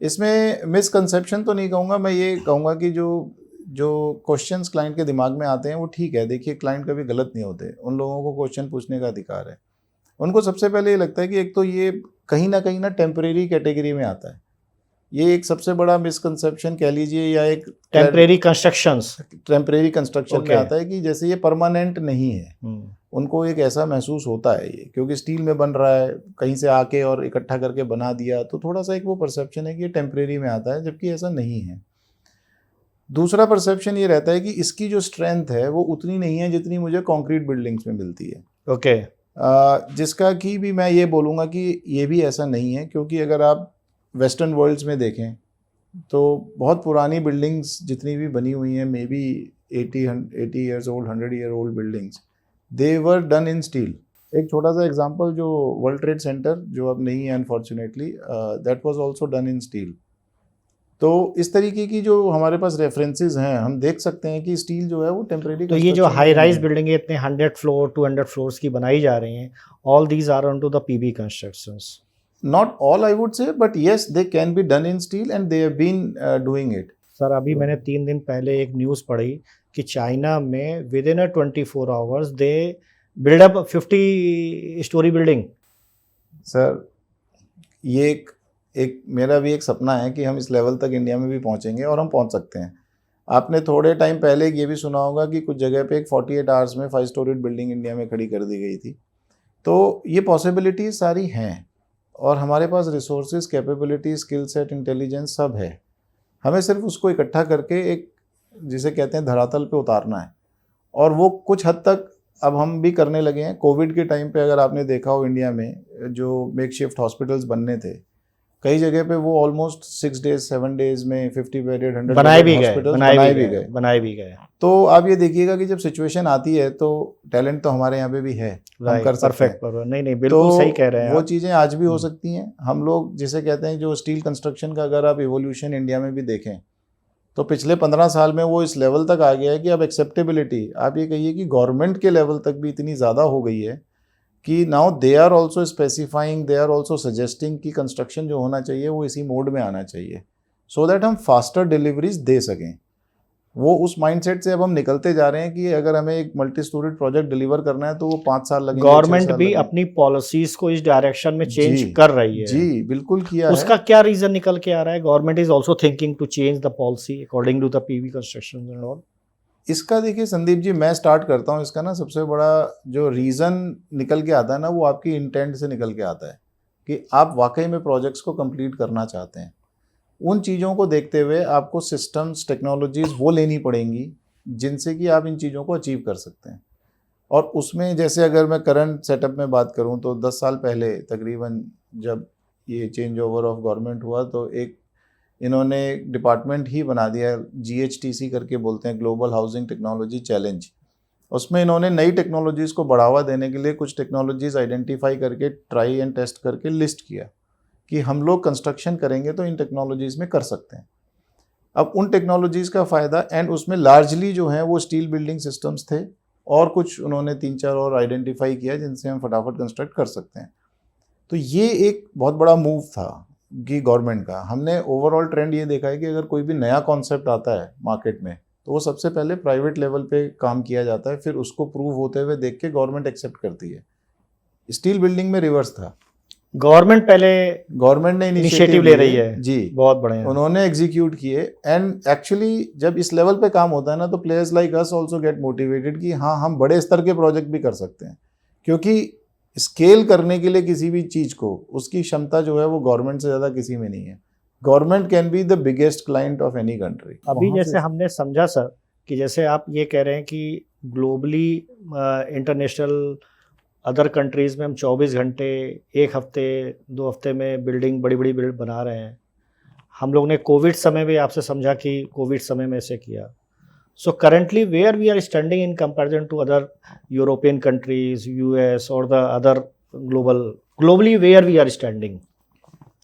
इसमें मिसकंसेप्शन तो नहीं कहूँगा, मैं ये कहूँगा कि जो क्वेश्चंस क्लाइंट के दिमाग में आते हैं वो ठीक है। देखिए क्लाइंट कभी गलत नहीं होते, उन लोगों को क्वेश्चन पूछने का अधिकार है। उनको सबसे पहले ये लगता है कि एक तो ये कहीं ना टेम्परेरी कैटेगरी में आता है। ये एक सबसे बड़ा मिसकंसेप्शन कह लीजिए, या एक टेम्परेरी कंस्ट्रक्शन में आता है कि जैसे ये परमानेंट नहीं है। उनको एक ऐसा महसूस होता है ये, क्योंकि स्टील में बन रहा है, कहीं से आके और इकट्ठा करके बना दिया, तो थोड़ा सा एक वो परसेप्शन है कि ये टेम्परेरी में आता है, जबकि ऐसा नहीं है। दूसरा परसेप्शन ये रहता है कि इसकी जो स्ट्रेंथ है वो उतनी नहीं है जितनी मुझे कंक्रीट बिल्डिंग्स में मिलती है। ओके। जिसका कि भी मैं ये बोलूँगा कि ये भी ऐसा नहीं है, क्योंकि अगर आप वेस्टर्न वर्ल्ड्स में देखें तो बहुत पुरानी बिल्डिंग्स जितनी भी बनी हुई हैं, may be 80 years old, 100 year old buildings, they were done in steel. एक छोटा सा एग्जांपल, जो वर्ल्ड ट्रेड सेंटर जो अब नहीं है unfortunately, that was also done in steel. तो इस तरीके की जो हमारे पास रेफरेंसेस हैं, हम देख सकते हैं कि स्टील जो है वो टेम्परेरी। तो ये जो हाई राइज बिल्डिंग है इतने 100 फ्लोर 200 फ्लोर्स की बनाई जा रही हैं, all these are onto the PB constructions? Not all I would say, but yes, they can be done in steel and they have been doing it. Sir अभी मैंने 3 दिन पहले एक न्यूज़ पढ़ी कि चाइना में with in 24 hours they build up 50 story building. Sir ये एक मेरा भी एक सपना है कि हम इस लेवल तक इंडिया में भी पहुंचेंगे, और हम पहुंच सकते हैं। आपने थोड़े टाइम पहले ये भी सुना होगा कि कुछ जगह पे एक 48 आवर्स में 5 स्टोरीड बिल्डिंग इंडिया में खड़ी कर दी गई थी। तो ये पॉसिबिलिटीज सारी हैं, और हमारे पास resources, capability, skill set, intelligence सब है। हमें सिर्फ उसको इकट्ठा करके एक, जिसे कहते हैं, धरातल पे उतारना है, और वो कुछ हद तक अब हम भी करने लगे हैं। कोविड के टाइम पे अगर आपने देखा हो, इंडिया में जो मेकशिफ्ट हॉस्पिटल्स बनने थे, कई जगह पे वो ऑलमोस्ट 6 डेज 7 डेज में 50 बेडेड 100 बनाए भी गए। तो आप ये देखिएगा कि जब सिचुएशन आती है तो टैलेंट तो हमारे यहाँ पे भी है, हम कर सकते हैं। नहीं बिल्कुल तो सही कह रहे हैं वो आप। चीज़ें आज भी हो सकती हैं। हम लोग जिसे कहते हैं, जो स्टील कंस्ट्रक्शन का अगर आप इवोल्यूशन इंडिया में भी देखें तो पिछले 15 साल में वो इस लेवल तक आ गया है कि अब एक्सेप्टेबिलिटी, आप ये कहिए कि गवर्नमेंट के लेवल तक भी इतनी ज़्यादा हो गई है कि now they are also specifying, they are also suggesting कि कंस्ट्रक्शन जो होना चाहिए वो इसी मोड में आना चाहिए, सो दैट हम फास्टर डिलीवरीज दे सकें। वो उस माइंडसेट से अब हम निकलते जा रहे हैं कि अगर हमें एक मल्टी स्टोरेज प्रोजेक्ट डिलीवर करना है तो वो 5 साल लगेंगे, 6 गवर्नमेंट साल भी लगेंगे। अपनी पॉलिसीज को इस डायरेक्शन में चेंज जी, कर रही है। जी, बिल्कुल किया है। उसका क्या रीजन निकल के आ रहा है? Government is also thinking to change the policy according to the PV construction and all. इसका देखिए संदीप जी, मैं स्टार्ट करता हूँ इसका ना। सबसे बड़ा जो रीज़न निकल के आता है ना, वो आपकी इंटेंट से निकल के आता है कि आप वाकई में प्रोजेक्ट्स को कंप्लीट करना चाहते हैं। उन चीज़ों को देखते हुए आपको सिस्टम्स, टेक्नोलॉजीज़ वो लेनी पड़ेंगी जिनसे कि आप इन चीज़ों को अचीव कर सकते हैं। और उसमें जैसे अगर मैं करंट सेटअप में बात करूं तो 10 साल पहले तकरीबन जब ये चेंज ओवर ऑफ गवर्नमेंट हुआ तो एक इन्होंने डिपार्टमेंट ही बना दिया, GHTC करके बोलते हैं, ग्लोबल हाउसिंग टेक्नोलॉजी चैलेंज। उसमें इन्होंने नई टेक्नोलॉजीज़ को बढ़ावा देने के लिए कुछ टेक्नोलॉजीज़ आइडेंटिफाई करके ट्राई एंड टेस्ट करके लिस्ट किया कि हम लोग कंस्ट्रक्शन करेंगे तो इन टेक्नोलॉजीज़ में कर सकते हैं। अब उन टेक्नोलॉजीज़ का फ़ायदा, एंड उसमें लार्जली जो है वो स्टील बिल्डिंग सिस्टम्स थे और कुछ उन्होंने 3-4 और आइडेंटिफाई किया जिनसे हम फटाफट कंस्ट्रक्ट कर सकते हैं। तो ये एक बहुत बड़ा मूव था कि गवर्नमेंट का। हमने ओवरऑल ट्रेंड ये देखा है कि अगर कोई भी नया कॉन्सेप्ट आता है मार्केट में तो वो सबसे पहले प्राइवेट लेवल पे काम किया जाता है, फिर उसको प्रूव होते हुए देख के गवर्नमेंट एक्सेप्ट करती है। स्टील बिल्डिंग में रिवर्स था। गवर्नमेंट पहले गवर्नमेंट ने इनिशिएटिव ले रही है जी, बहुत बढ़िया। उन्होंने एग्जीक्यूट किए। एंड एक्चुअली जब इस लेवल पे काम होता है ना तो players like us also get motivated कि हाँ, हम बड़े स्तर के प्रोजेक्ट भी कर सकते हैं, क्योंकि स्केल करने के लिए किसी भी चीज़ को उसकी क्षमता जो है वो गवर्नमेंट से ज़्यादा किसी में नहीं है। Government can be the biggest client of any country. अभी जैसे हमने समझा सर कि जैसे आप ये कह रहे हैं कि ग्लोबली इंटरनेशनल अदर कंट्रीज़ में हम 24 घंटे, 1 हफ्ते, 2 हफ्ते में बिल्डिंग बड़ी बड़ी बिल्ड बना रहे हैं। हम लोग ने कोविड समय भी आपसे समझा कि कोविड समय में ऐसे किया। So currently where we are standing in comparison to other European countries, US और the other globally where we are standing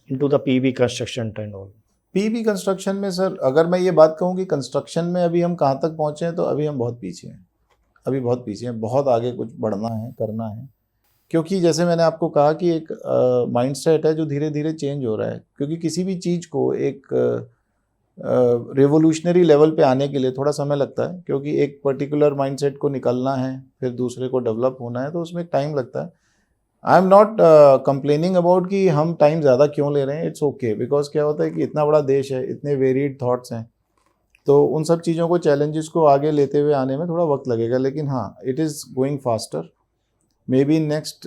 into the PV construction and all? PV construction में सर अगर मैं ये बात कहूँ कि कंस्ट्रक्शन में अभी हम कहाँ तक पहुँचे हैं तो अभी हम बहुत पीछे हैं। अभी बहुत पीछे हैं, बहुत आगे कुछ बढ़ना है, करना है। क्योंकि जैसे मैंने आपको कहा कि एक माइंडसेट है जो धीरे धीरे चेंज हो रहा है, क्योंकि किसी भी चीज़ को एक रेवोल्यूशनरी लेवल पे आने के लिए थोड़ा समय लगता है, क्योंकि एक पर्टिकुलर माइंडसेट को निकलना है फिर दूसरे को डेवलप होना है, तो उसमें टाइम लगता है। I am not complaining about कि हम टाइम ज़्यादा क्यों ले रहे हैं, इट्स ओके, बिकॉज क्या होता है कि इतना बड़ा देश है, इतने वेरिड थॉट्स हैं, तो उन सब चीज़ों को, चैलेंजेस को आगे लेते हुए आने में थोड़ा वक्त लगेगा। लेकिन हाँ, it is going faster. Maybe in next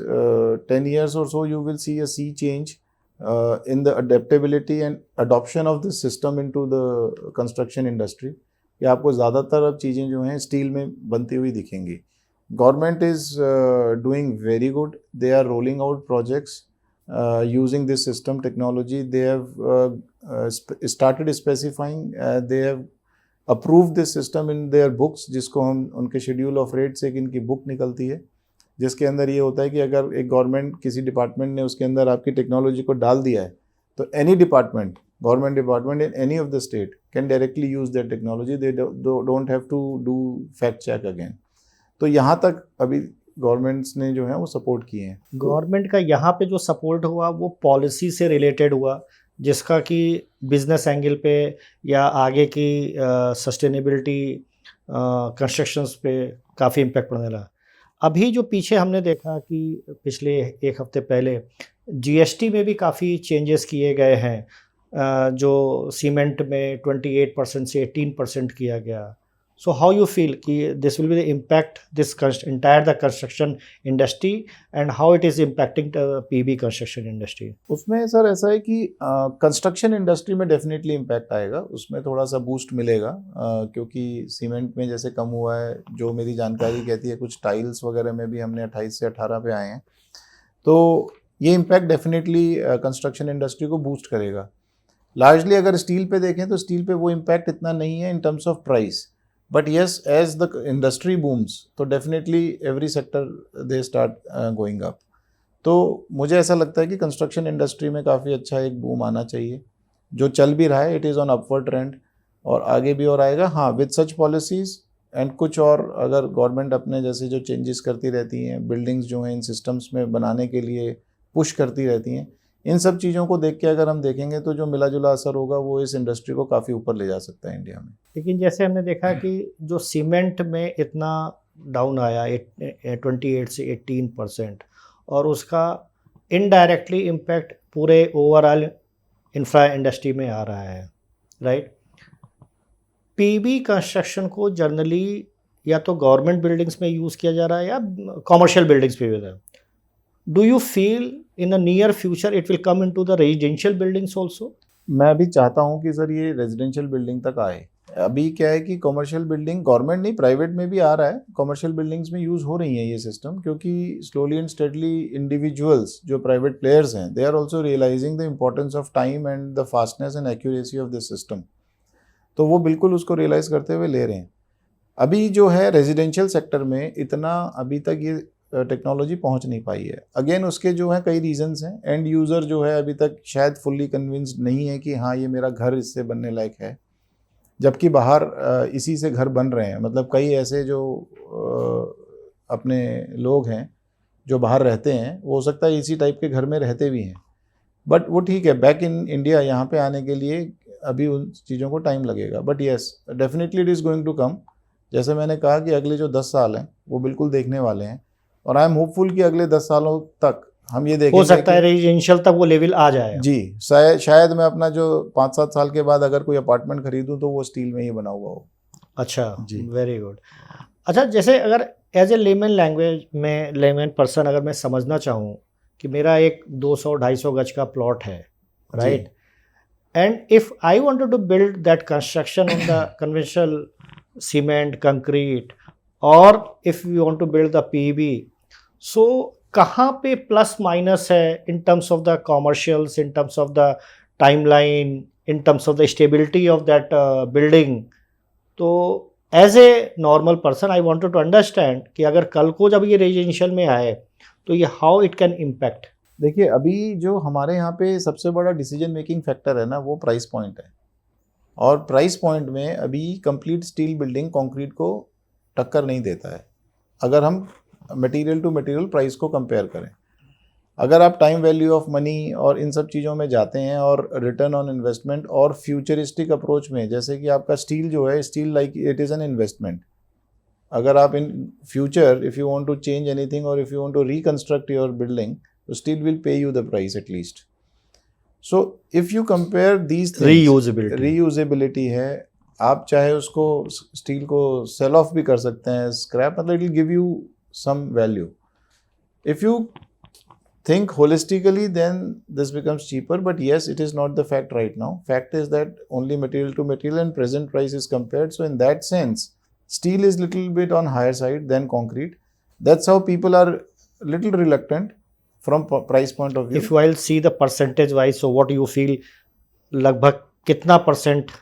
10 years or so, you will see a sea change in the adaptability and adoption of this system into the construction industry. कि आपको ज़्यादातर अब चीज़ें जो हैं स्टील में बनती हुई दिखेंगी। Government is doing very good. They are rolling out projects using this system technology. They have started specifying. They have approved this system in their books, जिसको हम उनके schedule of rates एक इनकी बुक निकलती है, जिसके अंदर ये होता है कि अगर एक गवर्नमेंट किसी डिपार्टमेंट ने उसके अंदर आपकी टेक्नोलॉजी को डाल दिया है तो any department, government department in any of the state can directly use that technology. They don't have to do fact check again. तो यहाँ तक अभी गवर्नमेंट्स ने जो है वो सपोर्ट किए हैं। गवर्नमेंट का यहाँ पे जो सपोर्ट हुआ वो पॉलिसी से रिलेटेड हुआ, जिसका कि बिजनेस एंगल पे या आगे की सस्टेनेबिलिटी कंस्ट्रक्शंस पे काफ़ी इम्पैक्ट पड़ने लगा। अभी जो पीछे हमने देखा कि पिछले 1 हफ्ते पहले GST में भी काफ़ी चेंजेस किए गए हैं, जो सीमेंट में 28% से 18% किया गया। सो हाउ यू फील कि this will be the impact this entire the construction industry and how it is impacting the PV construction industry? उसमें सर ऐसा है कि कंस्ट्रक्शन इंडस्ट्री में डेफिनेटली इम्पैक्ट आएगा, उसमें थोड़ा सा बूस्ट मिलेगा, क्योंकि सीमेंट में जैसे कम हुआ है, जो मेरी जानकारी कहती है कुछ टाइल्स वगैरह में भी हमने 28 से 18 पे आए हैं, तो ये इम्पैक्ट डेफिनेटली कंस्ट्रक्शन इंडस्ट्री को बूस्ट करेगा। लार्जली अगर स्टील पे देखें तो स्टील पे वो इम्पैक्ट इतना नहीं है in terms of price, but yes as the industry booms तो definitely every sector they start going up. तो मुझे ऐसा लगता है कि कंस्ट्रक्शन इंडस्ट्री में काफ़ी अच्छा एक बूम आना चाहिए, जो चल भी रहा है, it is on upward trend और आगे भी और आएगा। हाँ, विद सच पॉलिसीज़ एंड कुछ और अगर गवर्नमेंट अपने जैसे जो चेंजेस करती रहती हैं, बिल्डिंग्स जो हैं इन सिस्टम्स में बनाने के लिए पुश करती रहती हैं, इन सब चीज़ों को देख के अगर हम देखेंगे तो जो मिला जुला असर होगा वो इस इंडस्ट्री को काफ़ी ऊपर ले जा सकता है इंडिया में। लेकिन जैसे हमने देखा कि जो सीमेंट में इतना डाउन आया 28 से 18%, और उसका इनडायरेक्टली इम्पैक्ट पूरे ओवरऑल इंफ्रा इंडस्ट्री में आ रहा है, राइट। पीबी कंस्ट्रक्शन को जनरली या तो गवर्नमेंट बिल्डिंग्स में यूज़ किया जा रहा है या कमर्शियल बिल्डिंग्स पे भी होता है। Do you feel in a near future it will come into the residential buildings also? मैं भी चाहता हूँ कि सर ये रेजिडेंशियल बिल्डिंग तक आए। अभी क्या है कि कमर्शियल बिल्डिंग, गवर्नमेंट नहीं प्राइवेट में भी आ रहा है, कमर्शियल बिल्डिंग्स में यूज़ हो रही है ये सिस्टम, क्योंकि स्लोली एंड स्टेडली इंडिविजुअल्स जो प्राइवेट प्लेयर्स हैं they are also realising the importance of time and the fastness and accuracy of this system. तो वो बिल्कुल उसको रियलाइज़ करते हुए ले रहे हैं। अभी जो है रेजिडेंशियल सेक्टर में इतना अभी तक ये टेक्नोलॉजी पहुंच नहीं पाई है। अगेन उसके जो है कई रीजंस हैं। एंड यूज़र जो है अभी तक शायद फुल्ली कन्विंस्ड नहीं है कि हाँ ये मेरा घर इससे बनने लायक है, जबकि बाहर इसी से घर बन रहे हैं। मतलब कई ऐसे जो अपने लोग हैं जो बाहर रहते हैं, वो हो सकता है इसी टाइप के घर में रहते भी हैं, बट वो ठीक है, बैक इन इंडिया यहाँ पे आने के लिए अभी उन चीज़ों को टाइम लगेगा। But yes definitely it is going to come. जैसे मैंने कहा कि अगले जो 10 साल हैं वो बिल्कुल देखने वाले हैं, और आई एम होपफुल कि अगले 10 सालों तक हम ये देखेंगे। हो सकता है रेजिडेंशियल तक वो लेवल आ जाए। जी, शायद मैं अपना जो 5-7 साल के बाद अगर कोई अपार्टमेंट खरीदूं तो वो स्टील में ही बना हुआ हो। अच्छा जी, वेरी गुड। अच्छा, जैसे अगर एज ए लेमन लैंग्वेज में, लेमन पर्सन अगर मैं समझना चाहूँ कि मेरा एक 200-250 गज का प्लॉट है, right, and if I wanted to build that construction on the conventional cement concrete, और if we want to build the PB, so कहाँ पे प्लस माइनस है in terms of the commercials, in terms of the timeline, in terms of the stability of that building? तो as a normal person I wanted to understand कि अगर कल को जब ये रेजिडेंशियल में आए तो ये हाउ इट कैन इम्पैक्ट। देखिए अभी जो हमारे यहाँ पे सबसे बड़ा डिसीजन मेकिंग फैक्टर है ना, वो प्राइस पॉइंट है। और प्राइस पॉइंट में अभी कंप्लीट स्टील बिल्डिंग कंक्रीट को टक्कर नहीं देता है, अगर हम मटेरियल टू मटेरियल प्राइस को कंपेयर करें। अगर आप टाइम वैल्यू ऑफ मनी और इन सब चीज़ों में जाते हैं, और रिटर्न ऑन इन्वेस्टमेंट और फ्यूचरिस्टिक अप्रोच में, जैसे कि आपका स्टील जो है, steel like it is an investment. अगर आप in future if you want to change anything और if you want to reconstruct your building, तो steel will pay you the price at least. So if you compare these things, reusability है, आप चाहे उसको steel को cell of भी कर सकते हैं, स्क्रैप, मतलब it will give you some value. If you think holistically, then this becomes cheaper, but yes, it is not the fact right now. Fact is that only material to material and present price is compared. So in that sense, steel is little bit on higher side than concrete. That's how people are little reluctant from price point of view. If I'll see the percentage wise, so what do you feel, लगभग कितना percent?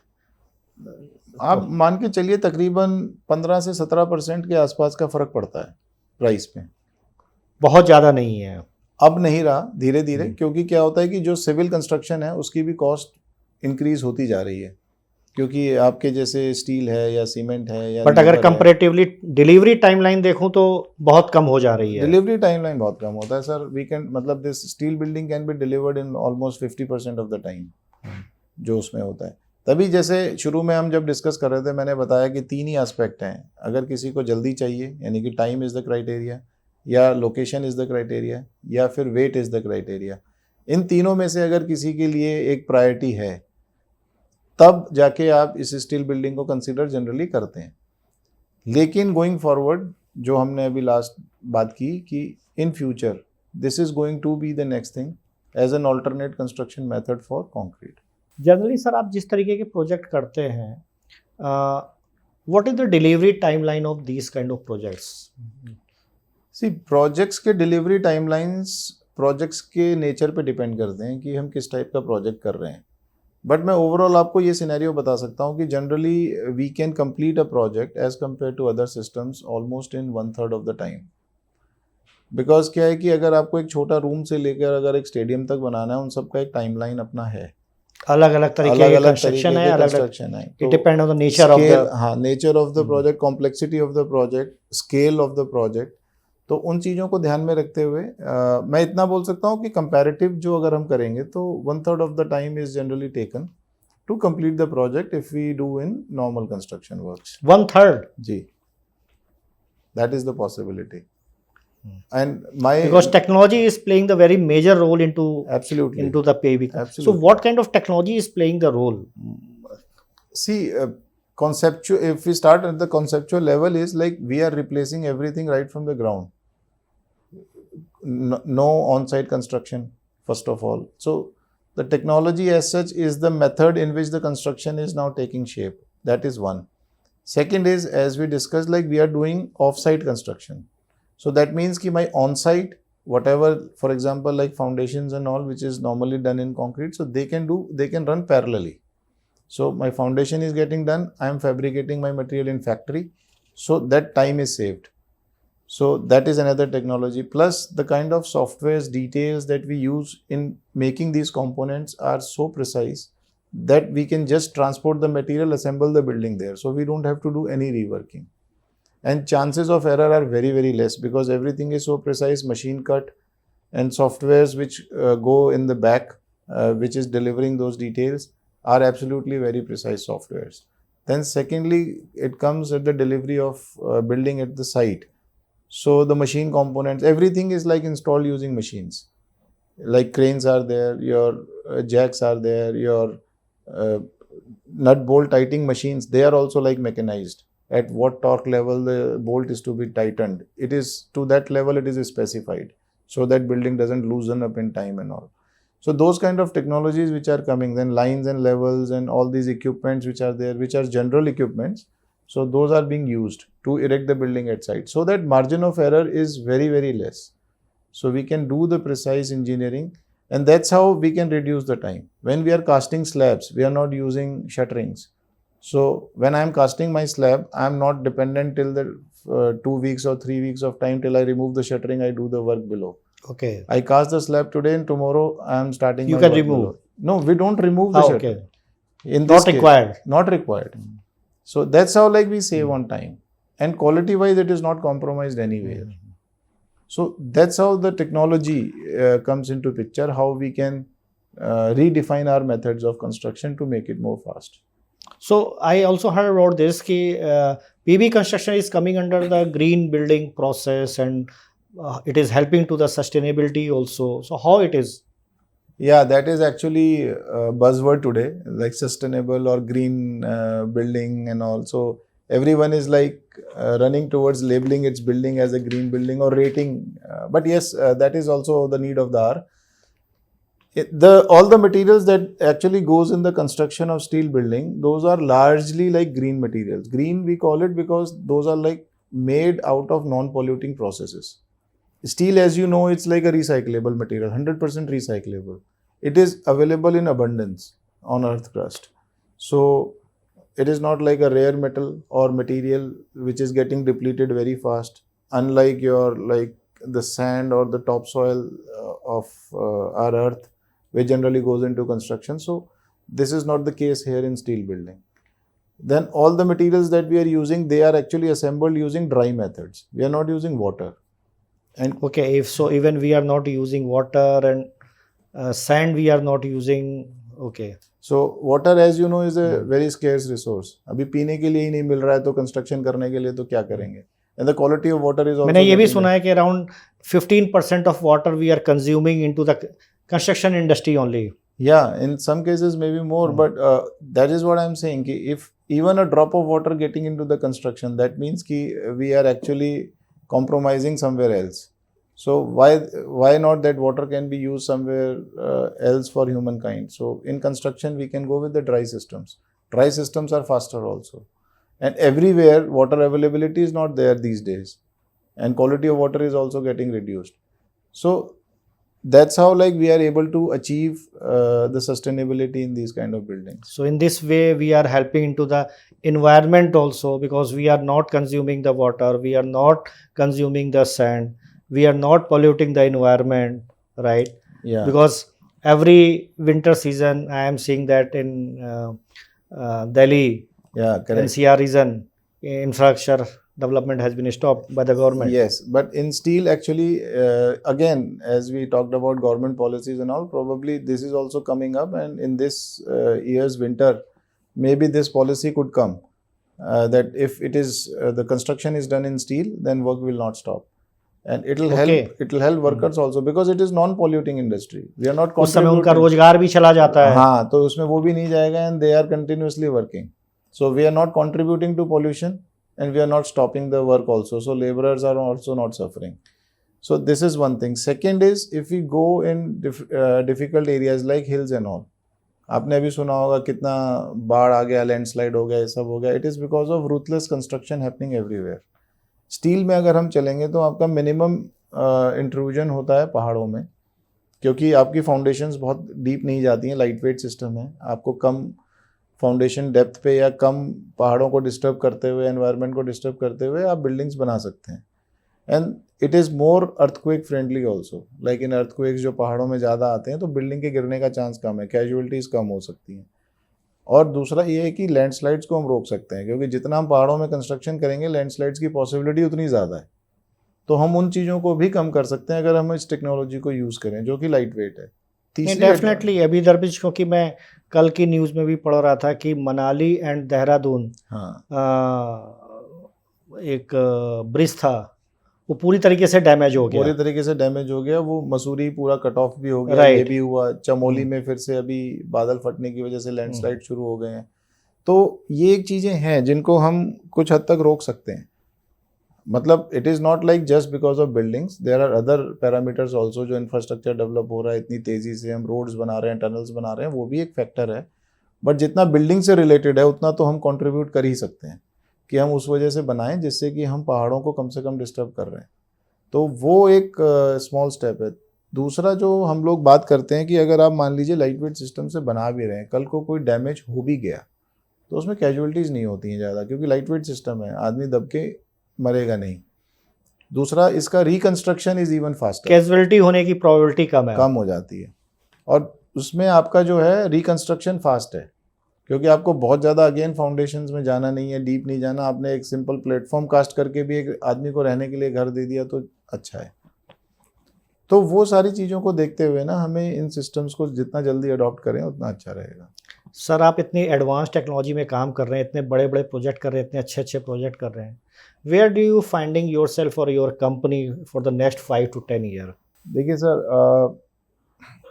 आप मान के चलिए तकरीबन 15 से 17% के आसपास का फर्क पड़ता है प्राइस पे। बहुत ज़्यादा नहीं है, अब नहीं रहा, धीरे धीरे, क्योंकि क्या होता है कि जो सिविल कंस्ट्रक्शन है उसकी भी कॉस्ट इंक्रीज होती जा रही है, क्योंकि आपके जैसे स्टील है या सीमेंट है या, बट अगर कंपैरेटिवली डिलीवरी टाइमलाइन देखूं तो बहुत कम हो जा रही है। डिलीवरी टाइमलाइन बहुत कम होता है सर। वी कैन, मतलब this steel building can be delivered in almost 50% of the time जो उसमें होता है। तभी जैसे शुरू में हम जब डिस्कस कर रहे थे, मैंने बताया कि 3 ही एस्पेक्ट हैं। अगर किसी को जल्दी चाहिए, यानी कि टाइम इज़ द क्राइटेरिया, या लोकेशन इज़ द क्राइटेरिया, या फिर वेट इज़ द क्राइटेरिया। इन तीनों में से अगर किसी के लिए एक प्रायोरिटी है, तब जाके आप इस स्टील बिल्डिंग को कंसिडर जनरली करते हैं। लेकिन गोइंग फॉरवर्ड, जो हमने अभी लास्ट बात की कि in future this is going to be the next thing as an alternate construction method for concrete. Generally sir आप जिस तरीके के प्रोजेक्ट करते हैं, what is the delivery timeline of these kind of projects? See, projects के delivery timelines projects के nature पे depend करते हैं कि हम किस टाइप का प्रोजेक्ट कर रहे हैं। बट मैं ओवरऑल आपको ये सिनेरियो बता सकता हूँ कि generally we can complete a project as compare to other systems almost in 1/3 of the time. Because क्या है कि अगर आपको एक छोटा रूम से लेकर अगर एक स्टेडियम तक बनाना है, उन सबका एक टाइमलाइन अपना है, अलग अलग तरीके के कंस्ट्रक्शन है, अलग अलग, it depend on the nature of the, हाँ, nature of the project, complexity of the project, scale of the project. तो उन चीज़ों को ध्यान में रखते हुए मैं इतना बोल सकता हूँ कि कंपैरेटिव जो अगर हम करेंगे तो 1/3 of the time is generally taken to complete the project if we do in normal construction works. 1/3? जी, that is the possibility. And my Because technology is playing the very major role absolutely into the paving. So absolutely. what kind of technology is playing the role? See, conceptual. If we start at the conceptual level, is like we are replacing everything right from the ground. No on-site construction, first of all. So the technology as such is the method in which the construction is now taking shape. That is one. Second is, as we discussed, like we are doing off-site construction. So that means ki my on-site, whatever, for example, like foundations and all, which is normally done in concrete, so they can run parallelly. So my foundation is getting done, I am fabricating my material in factory, so that time is saved. So that is another technology. Plus the kind of softwares details that we use in making these components are so precise that we can just transport the material, assemble the building there. So we don't have to do any reworking. And chances of error are very, very less because everything is so precise, machine cut, and softwares which go in the back, which is delivering those details, are absolutely very precise softwares. Then secondly, it comes at the delivery of building at the site. So the machine components, everything is like installed using machines. Like cranes are there, your jacks are there, your nut bolt tightening machines, they are also like mechanized. At what torque level the bolt is to be tightened, it is to that level it is specified, so that building doesn't loosen up in time and all. So those kind of technologies which are coming, then lines and levels and all these equipments which are there, which are general equipments, so those are being used to erect the building at site, so that margin of error is very, very less. So we can do the precise engineering, and that's how we can reduce the time. When we are casting slabs, we are not using shutterings. So when I am casting my slab, I am not dependent till the 2 weeks or 3 weeks of time till I remove the shuttering, I do the work below. Okay. I cast the slab today and tomorrow I am starting You my can work remove. below. No, we don't remove the shutter. Okay. In this Not required. case, not required. So that's how like we save on time. And quality wise, it is not compromised anywhere. So that's how the technology comes into picture, how we can redefine our methods of construction to make it more fast. So I also heard about this ki PB construction is coming under the green building process, and it is helping to the sustainability also. So how it is? Yeah, that is actually a buzzword today, like sustainable or green building and all. So everyone is like running towards labeling its building as a green building or rating. But yes, that is also the need of the hour. All the materials that actually goes in the construction of steel building, those are largely like green materials. Green we call it because those are like made out of non-polluting processes. Steel, as you know, it's like a recyclable material, 100% recyclable. It is available in abundance on earth crust. So it is not like a rare metal or material which is getting depleted very fast, unlike your like the sand or the topsoil of our earth, which generally goes into construction. So this is not the case here in steel building. Then all the materials that we are using, they are actually assembled using dry methods. We are not using water. And okay, if so, even we are not using water, and sand we are not using. Okay. So water, as you know, is a very scarce resource. अभी पीने के लिए ही नहीं मिल रहा है, तो construction करने के लिए तो क्या करेंगे? And the quality of water is also. मैंने ये भी सुना है कि around 15% of water we are consuming into the construction industry only. Yeah, in some cases maybe more, but that is what I'm saying. Ki if even a drop of water getting into the construction, that means ki we are actually compromising somewhere else. So why not that water can be used somewhere else for humankind? So in construction we can go with the dry systems. Dry systems are faster also, and everywhere water availability is not there these days, and quality of water is also getting reduced. So that's how like we are able to achieve the sustainability in these kind of buildings. So in this way we are helping into the environment also, because we are not consuming the water, we are not consuming the sand, we are not polluting the environment, right? Yeah. Because every winter season I am seeing that in Delhi, Yeah, correct. NCR region, infrastructure development has been stopped by the government. Yes, but in steel, actually, again, as we talked about government policies and all, probably this is also coming up, and in this year's winter, maybe this policy could come that if it is the construction is done in steel, then work will not stop, and it will Okay. help. It will help workers also because it is non-polluting industry. We are not उस समय उनका contributing. रोजगार भी चला जाता है. हाँ, तो उसमें वो भी नहीं जाएगा, and they are continuously working. So we are not contributing to pollution. And we are not stopping the work also. So laborers are also not suffering. So this is one thing. Second is if we go in difficult areas like hills and all. आपने अभी सुना होगा कितना बाढ़ आ गया, landslide हो गया, ये सब हो गया. It is because of ruthless construction happening everywhere. Steel में अगर हम चलेंगे तो आपका मिनिमम इंट्रूजन होता है पहाड़ों में, क्योंकि आपकी फाउंडेशंस बहुत डीप नहीं जाती हैं, लाइट वेट सिस्टम है, आपको कम फाउंडेशन डेप्थ पे या कम पहाड़ों को डिस्टर्ब करते हुए, एनवायरनमेंट को डिस्टर्ब करते हुए आप बिल्डिंग्स बना सकते हैं. And it is more earthquake friendly also. Like in earthquakes जो पहाड़ों में ज़्यादा आते हैं तो बिल्डिंग के गिरने का चांस कम है, कैजुअलिटीज़ कम हो सकती हैं. और दूसरा ये है कि लैंडस्लाइड्स को हम रोक सकते हैं, क्योंकि जितना हम पहाड़ों में कंस्ट्रक्शन करेंगे लैंडस्लाइड्स की पॉसिबिलिटी उतनी ज़्यादा है. तो हम उन चीज़ों को भी कम कर सकते हैं अगर हम इस टेक्नोलॉजी को यूज़ करें, जो कि लाइट वेट है. डेफिनेटली अभी दरबिश, क्योंकि मैं कल की न्यूज़ में भी पढ़ रहा था कि मनाली एंड देहरादून एक ब्रिज था, वो पूरी तरीके से डैमेज हो गया. पूरी तरीके से डैमेज हो गया. वो मसूरी पूरा कट ऑफ भी हो गया. ये भी हुआ. चमोली में फिर से अभी बादल फटने की वजह से लैंडस्लाइड शुरू हो गए हैं. तो ये एक चीज़ें हैं जिनको हम कुछ हद तक रोक सकते हैं. मतलब it is not like just because of buildings, there are other parameters also. जो इंफ्रास्ट्रक्चर डेवलप हो रहा है इतनी तेज़ी से, हम रोड्स बना रहे हैं, टनल्स बना रहे हैं, वो भी एक फैक्टर है. बट जितना बिल्डिंग से रिलेटेड है उतना तो हम कंट्रीब्यूट कर ही सकते हैं कि हम उस वजह से बनाएं जिससे कि हम पहाड़ों को कम से कम डिस्टर्ब कर रहे हैं. तो वो एक स्मॉल स्टेप है. दूसरा जो हम लोग बात करते हैं कि अगर आप मान लीजिए लाइट वेट सिस्टम से बना भी रहे हैं, कल को कोई डैमेज हो भी गया तो उसमें कैजुअलिटीज़ नहीं होती हैं ज़्यादा, क्योंकि लाइट वेट सिस्टम है, आदमी दब के मरेगा नहीं. दूसरा, इसका reconstruction is even faster. Casualty होने की प्रोबेबिलिटी कम हो जाती है. और उसमें आपका जो है रिकंस्ट्रक्शन फास्ट है, क्योंकि आपको बहुत ज़्यादा अगेन फाउंडेशंस में जाना नहीं है, डीप नहीं जाना. आपने एक सिंपल प्लेटफॉर्म कास्ट करके भी एक आदमी को रहने के लिए घर दे दिया तो अच्छा है. तो वो सारी चीज़ों को देखते हुए ना हमें इन सिस्टम्स को जितना जल्दी अडॉप्ट करें उतना अच्छा रहेगा. सर, आप इतनी एडवांस टेक्नोलॉजी में काम कर रहे हैं, इतने बड़े बड़े प्रोजेक्ट कर रहे हैं, इतने अच्छे अच्छे प्रोजेक्ट कर रहे हैं. Where do you finding yourself और your company for the next 5 to 10 year? देखिए सर,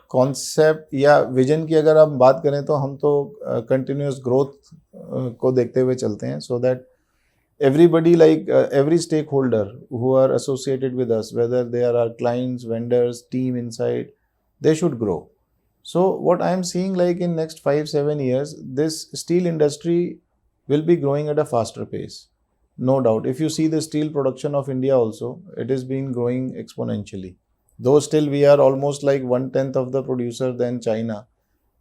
कॉन्सेप्ट या विजन की अगर आप बात करें तो हम तो कंटिन्यूस ग्रोथ को देखते हुए चलते हैं, so that everybody, like every stakeholder who are associated with us, whether they are our clients, vendors, team inside, they should grow. So what I am seeing, like in next 5-7 years, this steel industry will be growing at a faster pace, no doubt. If you see the steel production of India also, it is been growing exponentially. Though still we are almost like 1/10 of the producer than China,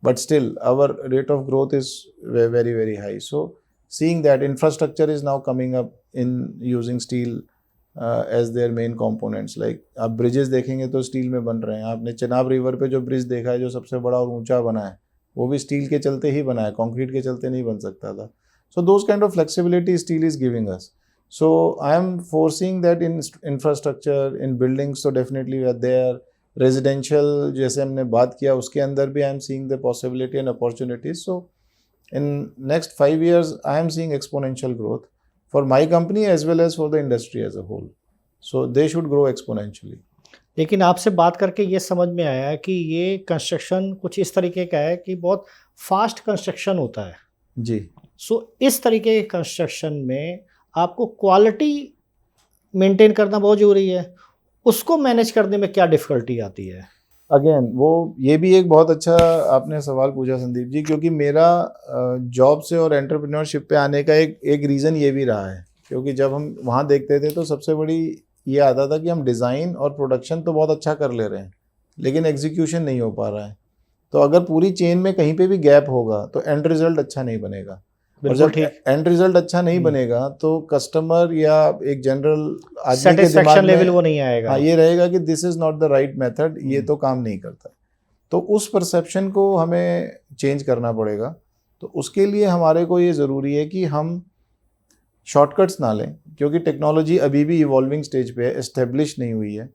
but still our rate of growth is very, very high. So seeing that infrastructure is now coming up in using steel as their main components. Like आप bridges देखेंगे तो steel में बन रहे हैं. आपने Chenab river पे जो ब्रिज देखा है, जो सबसे बड़ा और ऊंचा बना है, वो भी स्टील के चलते ही बना है, कंक्रीट के चलते नहीं बन सकता था. So those kind of flexibility steel is giving us. So I am foreseeing that in infrastructure, in buildings, so definitely we are there. Residential जैसे हमने बात किया उसके अंदर भी I am seeing the possibility and opportunities. So in next 5 years, I am seeing exponential growth for my company as well as for the industry as a whole. So they should grow exponentially. लेकिन आपसे बात करके ये समझ में आया कि ये कंस्ट्रक्शन कुछ इस तरीके का है कि बहुत फास्ट कंस्ट्रक्शन होता है जी. सो इस तरीके के कंस्ट्रक्शन में आपको क्वालिटी मेंटेन करना बहुत ज़रूरी है. उसको मैनेज करने में क्या डिफ़िकल्टी आती है? अगेन वो ये भी एक बहुत अच्छा आपने सवाल पूछा संदीप जी, क्योंकि मेरा जॉब से और एंटरप्रेन्योरशिप पे आने का एक रीज़न ये भी रहा है, क्योंकि जब हम वहाँ देखते थे तो सबसे बड़ी ये आता था कि हम डिज़ाइन और प्रोडक्शन तो बहुत अच्छा कर ले रहे हैं लेकिन एग्जीक्यूशन नहीं हो पा रहा है. तो अगर पूरी चेन में कहीं पे भी गैप होगा तो एंड रिजल्ट अच्छा नहीं बनेगा. और जब एंड रिजल्ट अच्छा नहीं बनेगा तो कस्टमर या एक जनरल आदमी के दिमाग लेवल वो नहीं आएगा. हाँ, ये रहेगा कि this is not the right method, ये तो काम नहीं करता. तो उस परसेप्शन को हमें चेंज करना पड़ेगा. तो उसके लिए हमारे को ये ज़रूरी है कि हम शॉर्टकट्स ना लें, क्योंकि टेक्नोलॉजी अभी भी इवॉल्विंग स्टेज पे है, एस्टेब्लिश नहीं हुई है।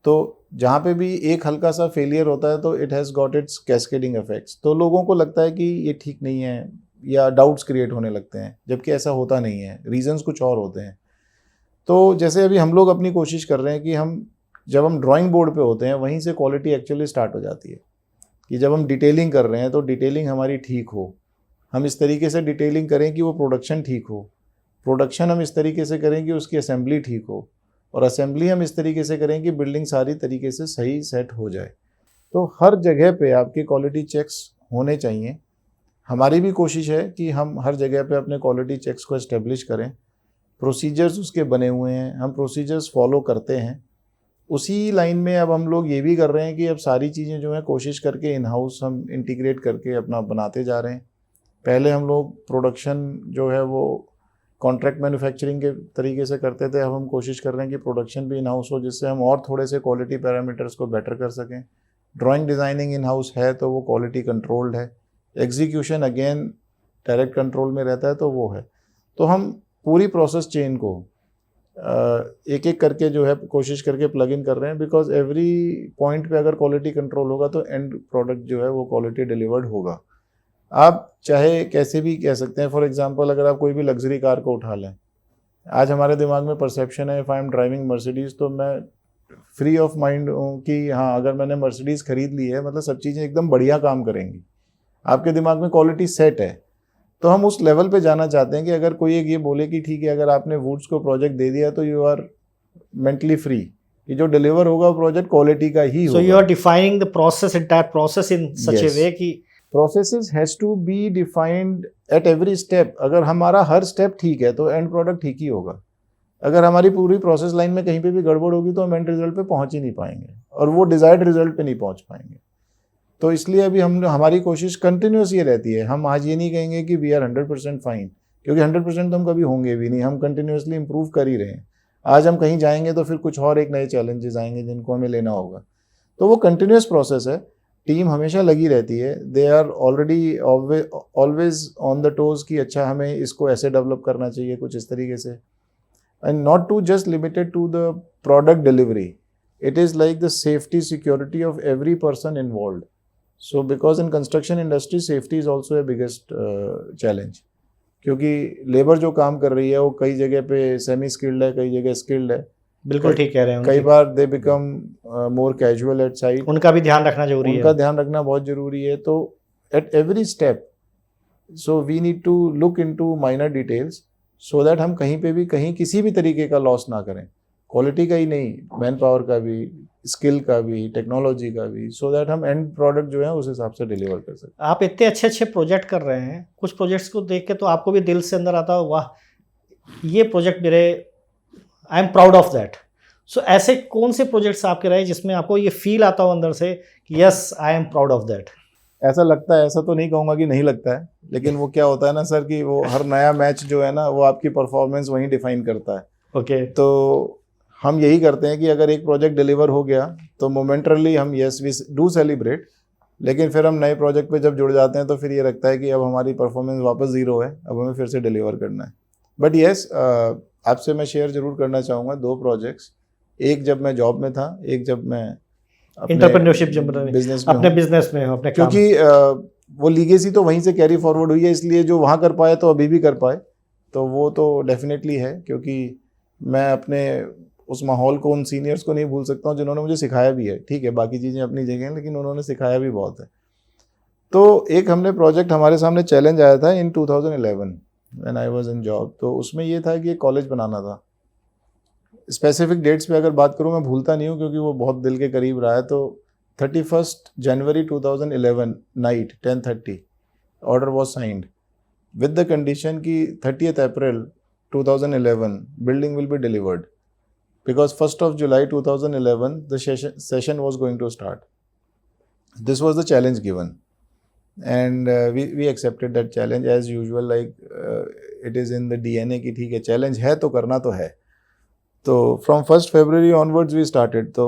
तो जहाँ पे भी एक हल्का सा फेलियर होता है तो it has got its cascading effects, तो लोगों को लगता है कि ये ठीक नहीं है या डाउट्स क्रिएट होने लगते हैं, जबकि ऐसा होता नहीं है, रीजंस कुछ और होते हैं। तो जैसे अभी हम लोग अपनी कोशिश कर रहे हैं कि जब हम ड्राइंग बोर्ड पे होते हैं वहीं से क्वालिटी एक्चुअली स्टार्ट हो जाती है, कि जब हम डिटेलिंग कर रहे हैं तो डिटेलिंग हमारी ठीक हो, हम इस तरीके से डिटेलिंग करें कि वो प्रोडक्शन ठीक हो, प्रोडक्शन हम इस तरीके से करें कि उसकी असेंबली ठीक हो, और असेंबली हम इस तरीके से करें कि बिल्डिंग सारी तरीके से सही सेट हो जाए। तो हर जगह पे आपके क्वालिटी चेक्स होने चाहिए। हमारी भी कोशिश है कि हम हर जगह पे अपने क्वालिटी चेक्स को इस्टेब्लिश करें, प्रोसीजर्स उसके बने हुए हैं, हम प्रोसीजर्स फॉलो करते हैं। उसी लाइन में अब हम लोग ये भी कर रहे हैं कि अब सारी चीज़ें जो हैं कोशिश करके इन हाउस हम इंटीग्रेट करके अपना बनाते जा रहे हैं। पहले हम लोग प्रोडक्शन जो है वो कॉन्ट्रैक्ट मैन्युफैक्चरिंग के तरीके से करते थे, अब हम कोशिश कर रहे हैं कि प्रोडक्शन भी इन हाउस हो, जिससे हम और थोड़े से क्वालिटी पैरामीटर्स को बेटर कर सकें। ड्राइंग डिज़ाइनिंग इन हाउस है तो वो क्वालिटी कंट्रोल्ड है, एग्जीक्यूशन अगेन डायरेक्ट कंट्रोल में रहता है तो वो है। तो हम पूरी प्रोसेस चेन को एक एक करके जो है कोशिश करके प्लग इन कर रहे हैं, बिकॉज एवरी पॉइंट पे अगर क्वालिटी कंट्रोल होगा तो एंड प्रोडक्ट जो है वो क्वालिटी डिलीवर्ड होगा। आप चाहे कैसे भी कह सकते हैं, फॉर एग्जांपल अगर आप कोई भी लग्जरी कार को उठा लें, आज हमारे दिमाग में परसेप्शन है, if I am driving Mercedes तो मैं फ्री ऑफ माइंड हूँ कि हाँ अगर मैंने मर्सिडीज़ खरीद ली है मतलब सब चीज़ें एकदम बढ़िया काम करेंगी, आपके दिमाग में क्वालिटी सेट है। तो हम उस लेवल पे जाना चाहते हैं कि अगर कोई एक ये बोले कि ठीक है अगर आपने वुड्स को प्रोजेक्ट दे दिया तो यू आर मेंटली फ्री, कि जो डिलीवर होगा क्वालिटी का ही होगा। So you are defining the process, entire process in such a Yes. way कि processes has to be defined at every step. अगर हमारा हर स्टेप ठीक है तो एंड प्रोडक्ट ठीक ही होगा। अगर हमारी पूरी प्रोसेस लाइन में कहीं पे भी गड़बड़ होगी तो हम एंड रिजल्ट पे पहुंच ही नहीं पाएंगे और वो डिजायर्ड रिजल्ट पे नहीं पहुंच पाएंगे। तो इसलिए अभी हमारी कोशिश कंटिन्यूस ये रहती है, हम आज ये नहीं कहेंगे कि वी आर 100% फाइन, क्योंकि 100% तो हम कभी होंगे भी नहीं, हम कंटिन्यूसली इंप्रूव कर ही रहे हैं। आज हम कहीं जाएंगे तो फिर कुछ और एक नए चैलेंजेस आएंगे जिनको हमें लेना होगा। तो वो कंटिन्यूस प्रोसेस है, टीम हमेशा लगी रहती है, they are already always on the toes कि अच्छा हमें इसको ऐसे डेवलप करना चाहिए कुछ इस तरीके से, and not to just limited to the product delivery, it is like the safety security of every person involve. So because in construction industry safety is also a biggest challenge, क्योंकि labour जो काम कर रही है वो कई जगह पे सेमी स्किल्ड है, कई जगह स्किल्ड है। बिल्कुल ठीक कह रहे हैं। कई बार they become more casual at side, उनका भी ध्यान रखना जरूरी है। उनका ध्यान रखना बहुत जरूरी है। तो at every step so we need to look into minor details so that हम कहीं पे भी कहीं किसी भी तरीके का लॉस ना करें, क्वालिटी का ही नहीं, मैन पावर का भी, स्किल का भी, टेक्नोलॉजी का भी, सो दैट हम एंड प्रोडक्ट जो है उस हिसाब से डिलीवर कर सकें। आप इतने अच्छे अच्छे प्रोजेक्ट कर रहे हैं, कुछ प्रोजेक्ट्स को देख के तो आपको भी दिल से अंदर आता हो वाह ये प्रोजेक्ट मेरे, I am proud of that. So ऐसे कौन से प्रोजेक्ट्स आपके रहे जिसमें आपको ये फील आता हो अंदर से कि yes I am proud of that? ऐसा लगता है, ऐसा तो नहीं कहूँगा कि नहीं लगता है, लेकिन वो क्या होता है ना सर कि वो हर नया मैच जो है ना वो आपकी परफॉर्मेंस वहीं डिफाइन करता है। ओके तो हम यही करते हैं कि अगर एक प्रोजेक्ट डिलीवर हो गया तो मोमेंटरली हम यस वी डू सेलिब्रेट, लेकिन फिर हम नए प्रोजेक्ट पे जब जुड़ जाते हैं तो फिर ये लगता है कि अब हमारी परफॉर्मेंस वापस ज़ीरो है, अब हमें फिर से डिलीवर करना है। बट येस आपसे मैं शेयर ज़रूर करना चाहूँगा 2 प्रोजेक्ट्स, एक जब मैं जॉब में था, एक जब मैं इंटरप्रेन्योरशिप बिजनेस में अपने हूँ। बिजनेस में अपने काम। क्योंकि वो लीगेसी तो वहीं से कैरी फॉरवर्ड हुई है, इसलिए जो वहाँ कर पाए तो अभी भी कर पाए, तो वो तो डेफिनेटली है। क्योंकि मैं अपने उस माहौल को, उन सीनियर्स को नहीं भूल सकता हूँ जिन्होंने मुझे सिखाया भी है। ठीक है बाकी चीज़ें अपनी जगह हैं, लेकिन उन्होंने सिखाया भी बहुत है। तो एक हमने प्रोजेक्ट, हमारे सामने चैलेंज आया था इन 2011 when I was in job. तो उसमें ये था कि एक कॉलेज बनाना था। स्पेसिफिक डेट्स पे अगर बात करूँ मैं भूलता नहीं हूँ क्योंकि वो बहुत दिल के करीब रहा है। तो 31 जनवरी 2011 night 10:30 order was signed with the condition कि 30th April 2011 building will be delivered, because 1st of July 2011 the session was going to start. This was the challenge given, and we accepted that challenge as usual, like it is in the DNA कि ठीक है challenge है तो करना तो है। तो from 1st February onwards we started। तो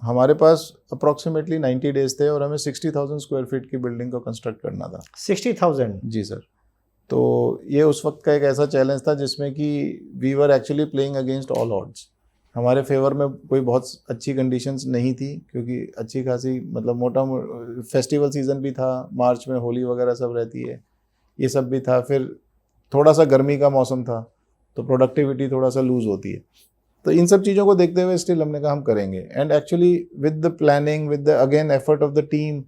हमारे पास approximately 90 days थे और हमें 60,000 स्क्वायर फीट की बिल्डिंग को कंस्ट्रक्ट करना था। 60,000? जी सर। तो ये उस वक्त का एक ऐसा चैलेंज था जिसमें कि we were actually playing against all odds. हमारे फेवर में कोई बहुत अच्छी कंडीशंस नहीं थी, क्योंकि अच्छी खासी मतलब मोटा फेस्टिवल सीज़न भी था, मार्च में होली वगैरह सब रहती है, ये सब भी था। फिर थोड़ा सा गर्मी का मौसम था, तो प्रोडक्टिविटी थोड़ा सा लूज़ होती है। तो इन सब चीज़ों को देखते हुए स्टिल हमने कहा हम करेंगे। And actually with the planning, with the again effort of the team,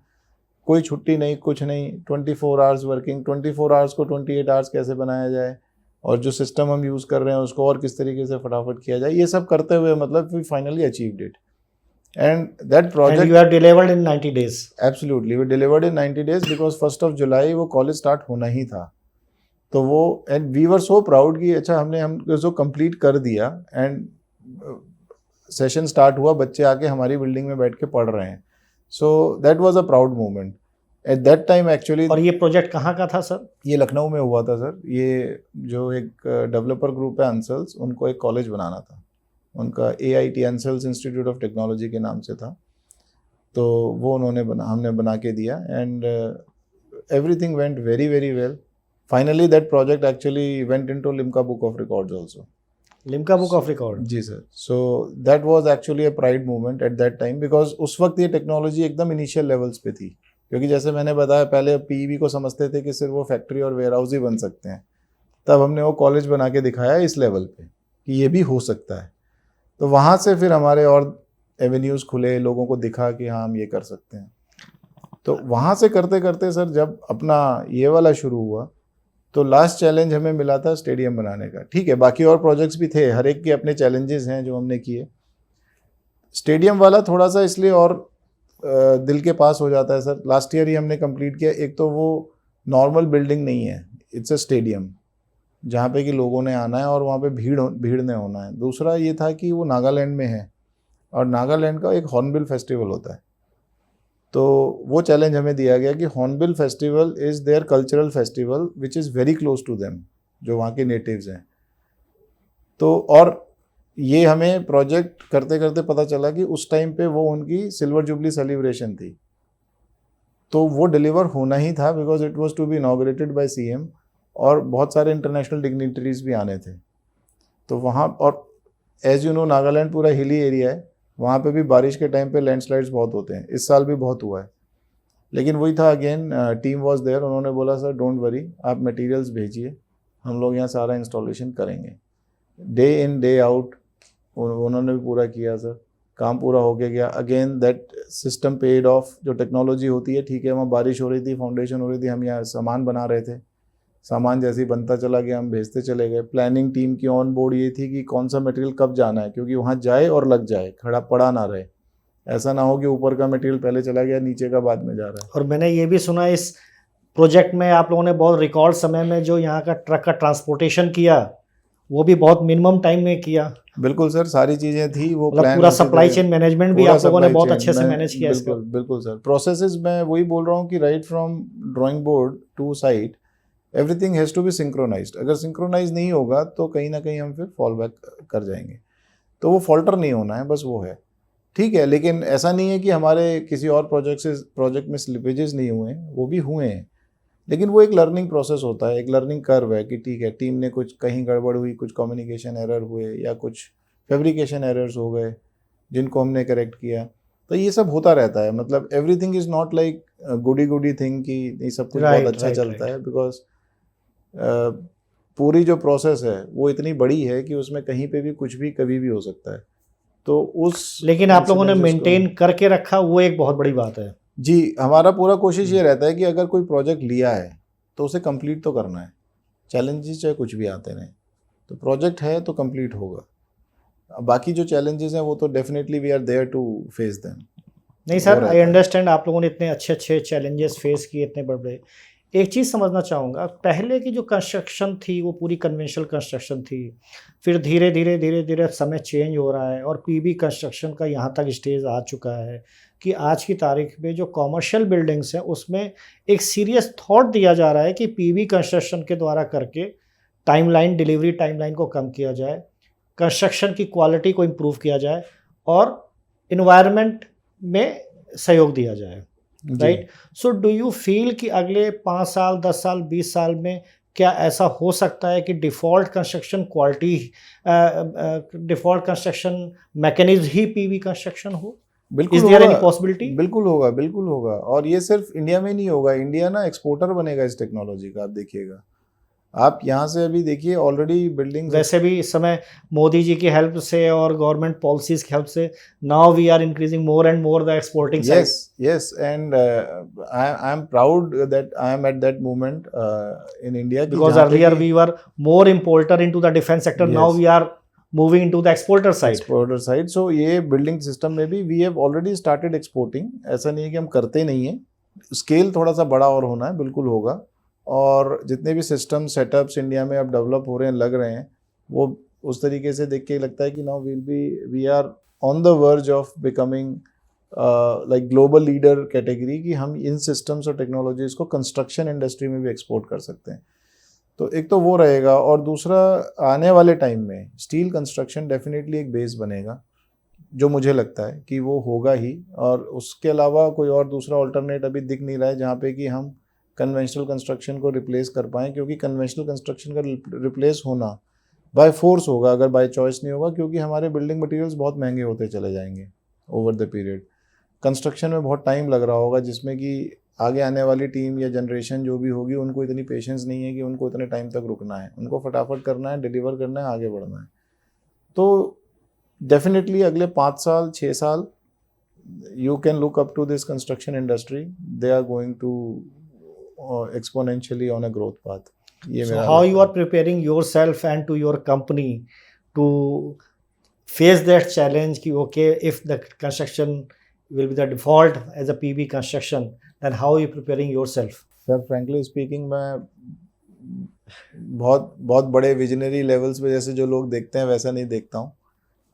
कोई छुट्टी नहीं, कुछ नहीं, 24 आवर्स वर्किंग, 24 आवर्स को 28 आवर्स कैसे बनाया जाए, और जो सिस्टम हम यूज़ कर रहे हैं उसको और किस तरीके से फटाफट किया जाए, ये सब करते हुए मतलब we finally achieved it. And that And project you have delivered in 90 days. Absolutely we delivered in 90 days, because 1 जुलाई वो कॉलेज स्टार्ट होना ही था। तो वो and we were so proud कि अच्छा हमने हम जो कंप्लीट कर दिया। एंड सेशन स्टार्ट हुआ, बच्चे आके हमारी बिल्डिंग में बैठ के पढ़ रहे हैं। सो that was a proud moment at that time actually. और ये प्रोजेक्ट कहाँ का था सर? ये लखनऊ में हुआ था सर। ये जो एक डेवलपर ग्रुप है अंसल्स, उनको एक कॉलेज बनाना था। उनका AIT अंसल्स इंस्टीट्यूट ऑफ टेक्नोलॉजी के नाम से था। तो वो हमने बना के दिया। And everything went very very well. Finally that project actually went into Limca book of records also. Limca book of record? जी sir. So that was actually a pride moment at that time, because उस वक्त ये technology एकदम initial levels पे थी। क्योंकि जैसे मैंने बताया, पहले PEB को समझते थे कि सिर्फ वो फैक्ट्री और वेयर हाउस ही बन सकते हैं। तब हमने वो कॉलेज बना के दिखाया इस लेवल पे कि ये भी हो सकता है। तो वहाँ से फिर हमारे और एवेन्यूज़ खुले, लोगों को दिखा कि हाँ हम ये कर सकते हैं। तो वहाँ से करते करते सर जब अपना ये वाला शुरू हुआ, तो लास्ट चैलेंज हमें मिला था स्टेडियम बनाने का। ठीक है, बाकी और प्रोजेक्ट्स भी थे, हर एक के अपने चैलेंजेस हैं जो हमने किए। स्टेडियम वाला थोड़ा सा इसलिए और दिल के पास हो जाता है सर। लास्ट ईयर ही हमने कंप्लीट किया। एक तो वो नॉर्मल बिल्डिंग नहीं है, इट्स अ स्टेडियम जहाँ पे कि लोगों ने आना है और वहाँ पे भीड़ ने होना है। दूसरा ये था कि वो नागालैंड में है, और नागालैंड का एक हॉर्नबिल फेस्टिवल होता है। तो वो चैलेंज हमें दिया गया कि Hornbill festival is their cultural festival which is very close to them, जो वहाँ के नेटिव्स हैं। तो और ये हमें प्रोजेक्ट करते करते पता चला कि उस टाइम पे वो उनकी सिल्वर जुबली सेलिब्रेशन थी। तो वो डिलीवर होना ही था, because it was to be inaugurated by CM, और बहुत सारे इंटरनेशनल डिग्निटरीज भी आने थे। तो वहाँ, और एज यू नो नागालैंड पूरा हिली एरिया है, वहाँ पे भी बारिश के टाइम पे लैंडस्लाइड्स बहुत होते हैं। इस साल भी बहुत हुआ है। लेकिन वही था, अगेन टीम वाज देयर। उन्होंने बोला सर डोंट वरी, आप मटेरियल्स भेजिए, हम लोग यहाँ सारा इंस्टॉलेशन करेंगे। डे इन डे आउट उन्होंने भी पूरा किया सर। काम पूरा हो गया। Again that system paid of. जो टेक्नोलॉजी होती है, ठीक है, वहाँ बारिश हो रही थी, फाउंडेशन हो रही थी, हम यहाँ सामान बना रहे थे। सामान जैसे ही बनता चला गया हम भेजते चले गए। प्लानिंग टीम की ऑन बोर्ड ये थी कि कौन सा मटेरियल कब जाना है, क्योंकि वहाँ जाए और लग जाए, खड़ा पड़ा ना रहे। ऐसा ना हो कि ऊपर का मटेरियल पहले चला गया, नीचे का बाद में जा रहा है। और मैंने ये भी सुना इस प्रोजेक्ट में आप लोगों ने बहुत रिकॉर्ड समय में जो यहाँ का ट्रक का ट्रांसपोर्टेशन किया, वो भी बहुत मिनिमम टाइम में किया। बिल्कुल सर, सारी चीज़ें थी वो मतलब पूरा सप्लाई चेन मैनेजमेंट भी आप लोगों ने बहुत अच्छे से मैनेज किया इसको। बिल्कुल बिल्कुल सर। प्रोसेसेस मैं वही बोल रहा हूँ कि right from drawing board to site everything has to be synchronised. अगर सिंक्रोनाइज नहीं होगा तो कहीं ना कहीं हम फिर फॉल बैक कर जाएंगे। तो वो फॉल्टर नहीं होना है, बस वो है। ठीक है, लेकिन ऐसा नहीं है कि हमारे किसी और प्रोजेक्ट में स्लिपेजेस नहीं हुए हैं, वो भी हुए हैं। लेकिन वो एक लर्निंग प्रोसेस होता है, एक लर्निंग कर्व है कि ठीक है, टीम ने कुछ कहीं गड़बड़ हुई, कुछ कम्युनिकेशन एरर हुए या कुछ फैब्रिकेशन एरर्स हो गए जिनको हमने करेक्ट किया। तो ये सब होता रहता है। मतलब everything is not like goody thing कि ये सब कुछ बहुत अच्छा चलता है, बिकॉज पूरी जो प्रोसेस है वो इतनी बड़ी है कि उसमें कहीं पे भी कुछ भी कभी भी हो सकता है। तो उस लेकिन आप लोगों ने मेंटेन करके रखा, वो एक बहुत बड़ी बात है। जी, हमारा पूरा कोशिश ये रहता है कि अगर कोई प्रोजेक्ट लिया है तो उसे कंप्लीट तो करना है, चैलेंजेस चाहे कुछ भी आते रहें। तो प्रोजेक्ट है तो कंप्लीट होगा। बाकी जो चैलेंजेस हैं वो तो definitely we are there to face them. नहीं सर, आई अंडरस्टैंड, आप लोगों ने इतने अच्छे चैलेंजेस फेस किए, इतने बड़े। एक चीज़ समझना चाहूँगा, पहले की जो कंस्ट्रक्शन थी वो पूरी कन्वेंशनल कंस्ट्रक्शन थी, फिर धीरे धीरे समय चेंज हो रहा है और PB कंस्ट्रक्शन का यहाँ तक स्टेज आ चुका है कि आज की तारीख में जो कॉमर्शियल बिल्डिंग्स हैं उसमें एक सीरियस थॉट दिया जा रहा है कि PB कंस्ट्रक्शन के द्वारा करके डिलीवरी टाइमलाइन को कम किया जाए, कंस्ट्रक्शन की क्वालिटी को इम्प्रूव किया जाए और इन्वायरमेंट में सहयोग दिया जाए, right? So do you feel कि अगले 5 साल, 10 साल, 20 साल में क्या ऐसा हो सकता है कि default construction quality default construction mechanism ही पीवी कंस्ट्रक्शन हो? बिल्कुल इज़ देयर एनी होगा, पॉसिबिलिटी? बिल्कुल होगा, बिल्कुल होगा। और ये सिर्फ इंडिया में नहीं होगा, इंडिया ना एक्सपोर्टर बनेगा इस टेक्नोलॉजी का, आप देखिएगा। आप यहाँ से अभी देखिए ऑलरेडी बिल्डिंग्स वैसे भी इस समय मोदी जी की हेल्प से और गवर्नमेंट पॉलिसीज़ की हेल्प से now we are increasing more and more the exporting side. Yes, yes, and I'm proud that I am at that moment in India कि Because जहाँ पे earlier कि we were more importer into the defense sector, now yes, we are moving into the exporter side. exporter side. So ये building system में भी we have already started exporting. ऐसा नहीं है कि हम करते नहीं हैं, स्केल थोड़ा सा बड़ा और होना है, बिल्कुल होगा। और जितने भी सिस्टम सेटअप्स इंडिया में अब डेवलप हो रहे हैं, लग रहे हैं, वो उस तरीके से देख के लगता है कि now we are on the verge of becoming like global leader category, कि हम इन सिस्टम्स और टेक्नोलॉजीज़ को कंस्ट्रक्शन इंडस्ट्री में भी एक्सपोर्ट कर सकते हैं। तो एक तो वो रहेगा, और दूसरा आने वाले टाइम में स्टील कंस्ट्रक्शन डेफिनेटली एक बेस बनेगा, जो मुझे लगता है कि वो होगा ही। और उसके अलावा कोई और दूसरा ऑल्टरनेट अभी दिख नहीं रहा है जहाँ पे कि हम कन्वेंशनल कंस्ट्रक्शन को रिप्लेस कर पाएँ, क्योंकि कन्वेंशनल कंस्ट्रक्शन का रिप्लेस होना बाय फोर्स होगा, अगर बाय चॉइस नहीं होगा, क्योंकि हमारे बिल्डिंग मटेरियल्स बहुत महंगे होते चले जाएंगे ओवर द पीरियड। कंस्ट्रक्शन में बहुत टाइम लग रहा होगा, जिसमें कि आगे आने वाली टीम या जनरेशन जो भी होगी, उनको इतनी पेशेंस नहीं है कि उनको इतने टाइम तक रुकना है, उनको फटाफट करना है, डिलीवर करना है, आगे बढ़ना है। तो डेफिनेटली अगले 5 साल 6 साल you can look up to this construction industry, they are going to exponentially on a growth path. ये So मेरा how you लगता are preparing yourself and to your company to face that challenge कि okay, if the construction will be the default as a PV construction, then how are you preparing yourself? Sir frankly speaking, मैं बहुत बहुत बड़े visionary levels पे जैसे जो लोग देखते हैं वैसा नहीं देखता हूँ।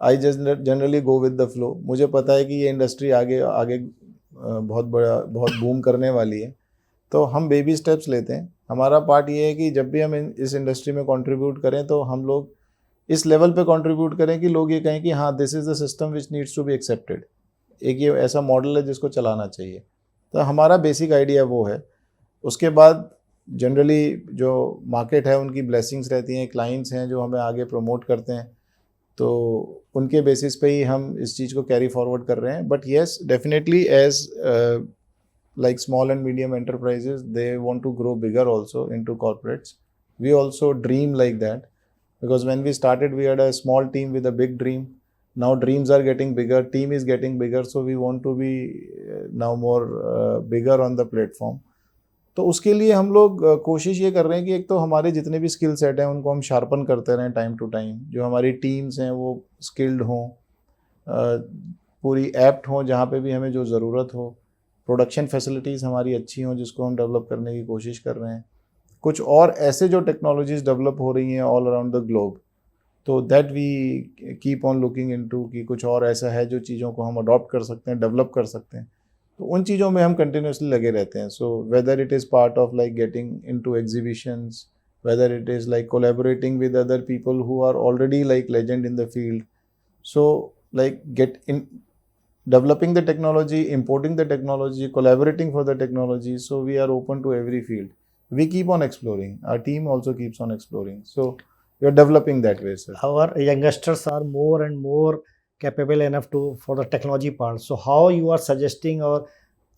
I generally go with the flow. मुझे पता है कि ये इंडस्ट्री आगे आगे बहुत बड़ा, बहुत बूम करने वाली है, तो हम बेबी स्टेप्स लेते हैं। हमारा पार्ट ये है कि जब भी हम इस इंडस्ट्री में कंट्रीब्यूट करें, तो हम लोग इस लेवल पे कंट्रीब्यूट करें कि लोग ये कहें कि हाँ, this is the system which needs to be accepted. एक ये ऐसा मॉडल है जिसको चलाना चाहिए। तो हमारा बेसिक आइडिया वो है। उसके बाद जनरली जो मार्केट है उनकी ब्लेसिंग्स रहती हैं, क्लाइंट्स हैं जो हमें आगे प्रमोट करते हैं, तो उनके बेसिस पे ही हम इस चीज़ को कैरी फॉरवर्ड कर रहे हैं। But yes, definitely as like small and medium enterprises, they want to grow bigger also into corporates. We also dream like that, because when we started we had a small team with a big dream. Now dreams are getting bigger, team is getting bigger, so we want to be now more bigger on the platform. तो उसके लिए हम लोग कोशिश ये कर रहे हैं कि एक तो हमारे जितने भी स्किल सेट हैं उनको हम शार्पन करते रहें टाइम टू टाइम। जो हमारी टीम्स हैं वो स्किल्ड हों, पूरी एप्ट हों जहाँ पे भी हमें जो ज़रूरत हो। प्रोडक्शन फैसिलिटीज़ हमारी अच्छी हों जिसको हम डेवलप करने की कोशिश कर रहे हैं। कुछ और ऐसे जो टेक्नोलॉजीज़ डेवलप हो रही हैं ऑल अराउंड द ग्लोब, तो that we keep on looking into कि कुछ और ऐसा है जो चीज़ों को हम अडॉप्ट कर सकते हैं, डेवलप कर सकते हैं। तो उन चीज़ों में हम कंटिन्यूसली लगे रहते हैं। So whether it is part of like getting into exhibitions, whether it is like collaborating with other people who are already like legend in the field, so like get in developing the technology, importing the technology, collaborating for the technology. So we are open to every field. We keep on exploring. Our team also keeps on exploring. So we are developing that way, sir. Our youngsters are more and more capable enough to for the technology part. So how you are suggesting, और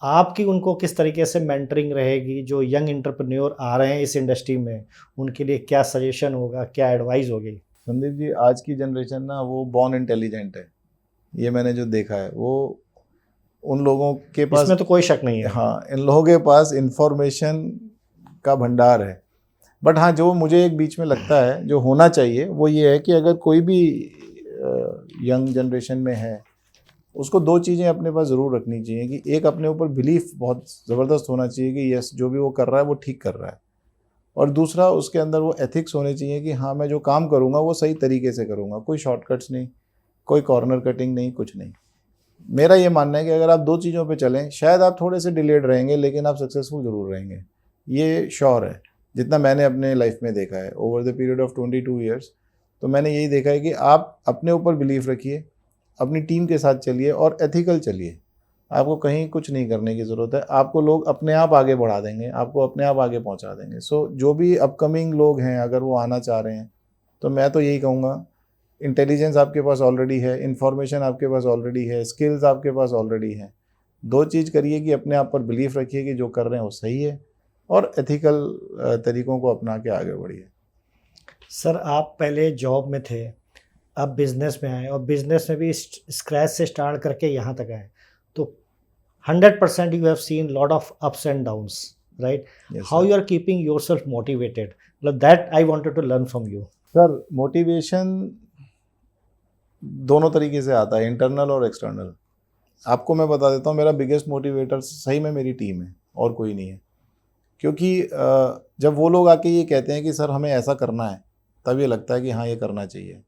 आपकी उनको किस तरीके से mentoring रहेगी? जो young entrepreneur आ रहे हैं इस इंडस्ट्री में, उनके लिए क्या सजेशन होगा, क्या एडवाइस होगी? संदीप जी, आज की जनरेशन ना वो बॉर्न इंटेलिजेंट है। ये मैंने जो देखा है वो उन लोगों के पास, इसमें तो कोई शक नहीं है। हाँ, इन लोगों के पास इंफॉर्मेशन का भंडार है। बट हाँ, जो मुझे एक बीच में लगता है जो होना चाहिए वो ये है कि अगर कोई भी यंग जनरेशन में है, उसको 2 चीज़ें अपने पास ज़रूर रखनी चाहिए। कि एक, अपने ऊपर बिलीफ बहुत ज़बरदस्त होना चाहिए कि यस, जो भी वो कर रहा है वो ठीक कर रहा है। और दूसरा, उसके अंदर वो एथिक्स होने चाहिए कि हाँ, मैं जो काम करूँगा वो सही तरीके से करूँगा, कोई शॉर्टकट्स नहीं, कोई कॉर्नर कटिंग नहीं, कुछ नहीं। मेरा ये मानना है कि अगर आप 2 चीज़ों पे चलें, शायद आप थोड़े से डिलेड रहेंगे लेकिन आप सक्सेसफुल ज़रूर रहेंगे, ये श्योर है। जितना मैंने अपने लाइफ में देखा है over the period of 22 years, तो मैंने यही देखा है कि आप अपने ऊपर बिलीफ रखिए, अपनी टीम के साथ चलिए और एथिकल चलिए। आपको कहीं कुछ नहीं करने की ज़रूरत है, आपको लोग अपने आप आगे बढ़ा देंगे, आपको अपने आप आगे पहुंचा देंगे। सो जो भी अपकमिंग लोग हैं अगर वो आना चाह रहे हैं तो मैं तो यही कहूँगा, इंटेलिजेंस आपके पास ऑलरेडी है, इन्फॉर्मेशन आपके पास ऑलरेडी है, स्किल्स आपके पास ऑलरेडी हैं। दो चीज़ करिए कि अपने आप पर बिलीफ रखिए कि जो कर रहे हैं वो सही है, और एथिकल तरीक़ों को अपना के आगे बढ़िए। सर आप पहले जॉब में थे, अब बिज़नेस में आए और बिज़नेस में भी स्क्रैच से स्टार्ट करके यहाँ तक आए, तो 100% you have seen lot of ups and downs, right? Yes, How sir. you are keeping yourself motivated? Like that I wanted to learn from you. Sir motivation दोनों तरीके से आता है, इंटरनल और एक्सटर्नल। आपको मैं बता देता हूँ, मेरा बिगेस्ट मोटिवेटर सही में मेरी टीम है और कोई नहीं है। क्योंकि जब वो लोग आके ये कहते हैं कि सर हमें ऐसा करना है, तब ये लगता है कि हाँ ये करना चाहिए।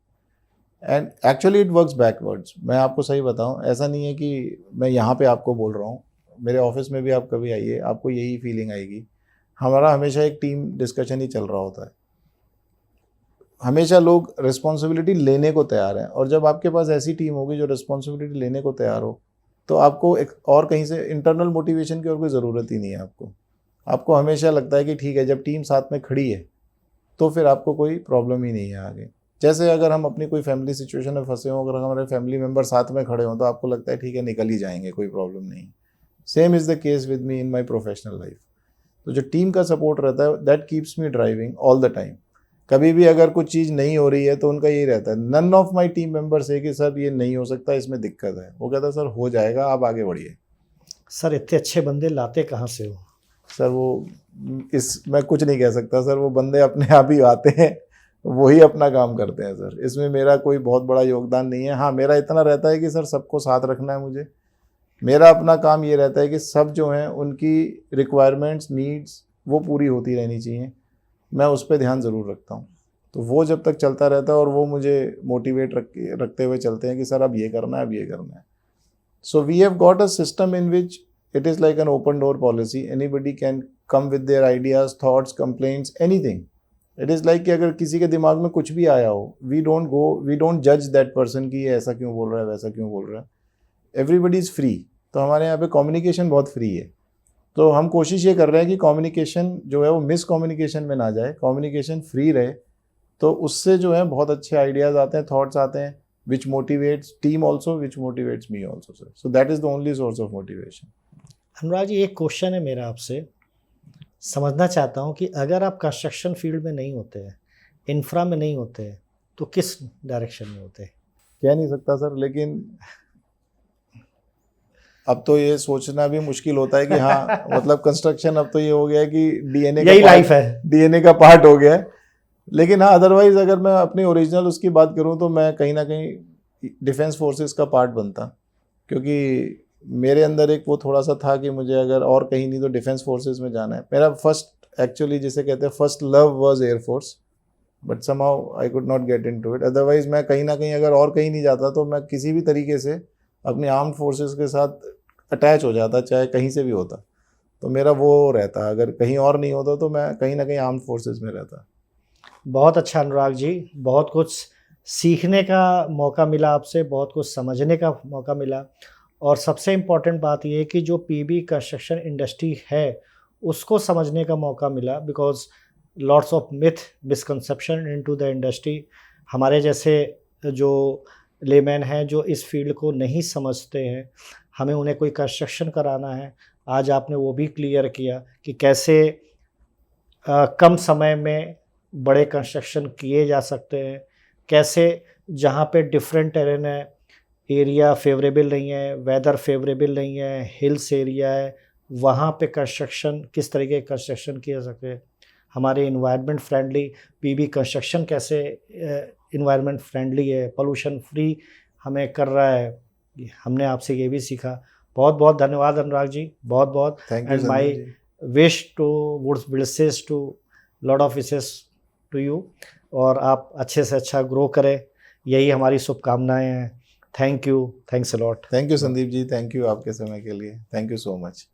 And actually it works backwards. मैं आपको सही बताऊँ, ऐसा नहीं है कि मैं यहाँ पे आपको बोल रहा हूँ, मेरे ऑफिस में भी आप कभी आइए, आपको यही फीलिंग आएगी। हमारा हमेशा एक टीम डिस्कशन ही चल रहा होता है, हमेशा लोग रिस्पॉन्सिबिलिटी लेने को तैयार हैं। और जब आपके पास ऐसी टीम होगी जो रिस्पॉन्सिबिलिटी लेने को तैयार हो, तो आपको एक और कहीं से इंटरनल मोटिवेशन की और कोई ज़रूरत ही नहीं है। आपको हमेशा लगता है कि ठीक है, जब टीम साथ में खड़ी है तो फिर आपको कोई प्रॉब्लम ही नहीं है आगे। जैसे अगर हम अपनी कोई फैमिली सिचुएशन में फंसे हों, अगर हमारे फैमिली मेम्बर साथ में खड़े हों, तो आपको लगता है ठीक है निकल ही जाएंगे, कोई प्रॉब्लम नहीं। Same is the case with me in my professional life. तो जो टीम का सपोर्ट रहता है, that keeps me driving all the time. कभी भी अगर कुछ चीज़ नहीं हो रही है तो उनका यही रहता है, none of my team members है कि सर ये नहीं हो सकता, इसमें दिक्कत है। वो कहता है सर हो जाएगा, आप आगे बढ़िए। सर इतने अच्छे बंदे लाते कहाँ से हो? सर वो मैं कुछ नहीं कह सकता सर, वो बंदे अपने आप ही आते हैं, वही अपना काम करते हैं सर। इसमें मेरा कोई बहुत बड़ा योगदान नहीं है। हाँ, मेरा इतना रहता है कि सर सबको साथ रखना है मुझे। मेरा अपना काम ये रहता है कि सब जो हैं उनकी रिक्वायरमेंट्स, नीड्स वो पूरी होती रहनी चाहिए। मैं उस पर ध्यान ज़रूर रखता हूँ। तो वो जब तक चलता रहता है और वो मुझे मोटिवेट रखते हुए चलते हैं कि सर अब ये करना है, अब ये करना है। So we have got a system in which it is like an open door policy. Anybody can come with their ideas, thoughts, complaints, anything. It is like कि अगर किसी के दिमाग में कुछ भी आया हो, we don't judge that person कि ये ऐसा क्यों बोल रहा है, वैसा क्यों बोल रहा है। Everybody is free. तो हमारे यहाँ पे कम्युनिकेशन बहुत फ्री है। तो हम कोशिश ये कर रहे हैं कि कम्युनिकेशन जो है वो मिस कम्युनिकेशन में ना जाए, कम्युनिकेशन फ्री रहे। तो उससे जो है बहुत अच्छे आइडियाज़ आते हैं, थॉट्स आते हैं, which motivates team also, which motivates me also, sir. So that is the only source of motivation. Anurag ji एक क्वेश्चन है मेरा आपसे, समझना चाहता हूँ कि अगर आप कंस्ट्रक्शन फील्ड में नहीं होते हैं, इंफ्रा में नहीं होते हैं, तो किस डायरेक्शन में होते हैं? कह नहीं सकता सर, लेकिन अब तो ये सोचना भी मुश्किल होता है कि हाँ मतलब कंस्ट्रक्शन अब तो ये हो गया है कि डीएनए यही लाइफ है, डीएनए का पार्ट हो गया है। लेकिन हाँ अदरवाइज अगर मैं अपनी ओरिजिनल उसकी बात करूँ तो मैं कहीं ना कहीं डिफेंस फोर्सेस का पार्ट बनता, क्योंकि मेरे अंदर एक वो थोड़ा सा था कि मुझे अगर और कहीं नहीं तो डिफेंस फोर्सेस में जाना है। मेरा फर्स्ट एक्चुअली जिसे कहते हैं first love was air force, but somehow I could not get into it. Otherwise मैं कहीं ना कहीं अगर और कहीं नहीं जाता तो मैं किसी भी तरीके से अपनी आर्म्ड फोर्सेस के साथ अटैच हो जाता, चाहे कहीं से भी होता। तो मेरा वो रहता, अगर कहीं और नहीं होता तो मैं कहीं ना कहीं आर्म्ड फोर्सेस में रहता। बहुत अच्छा अनुराग जी, बहुत कुछ सीखने का मौका मिला आपसे, बहुत कुछ समझने का मौका मिला। और सबसे इम्पॉर्टेंट बात ये है कि जो पीबी कंस्ट्रक्शन इंडस्ट्री है उसको समझने का मौका मिला, because lots of myth misconception into the industry. हमारे जैसे जो लेमैन हैं जो इस फील्ड को नहीं समझते हैं, हमें उन्हें कोई कंस्ट्रक्शन कराना है, आज आपने वो भी क्लियर किया कि कैसे कम समय में बड़े कंस्ट्रक्शन किए जा सकते हैं, कैसे जहाँ पे डिफरेंट टेरेन है, एरिया फेवरेबल नहीं है, वेदर फेवरेबल नहीं है, हिल्स एरिया है, वहाँ पे कंस्ट्रक्शन किस तरीके के कंस्ट्रक्शन किया सके, हमारे इन्वायरमेंट फ्रेंडली पीबी कंस्ट्रक्शन कैसे इन्वायरमेंट फ्रेंडली है, पोल्यूशन फ्री हमें कर रहा है, हमने आपसे ये भी सीखा। बहुत बहुत धन्यवाद अनुराग जी, बहुत बहुत। And my wish to woods wishes to lot of wishes to you, और आप अच्छे से अच्छा ग्रो करें, यही हमारी शुभकामनाएं हैं। Thank you, thanks a lot. Thank you Sandeep ji, thank you आपके समय के लिए, थैंक यू सो मच।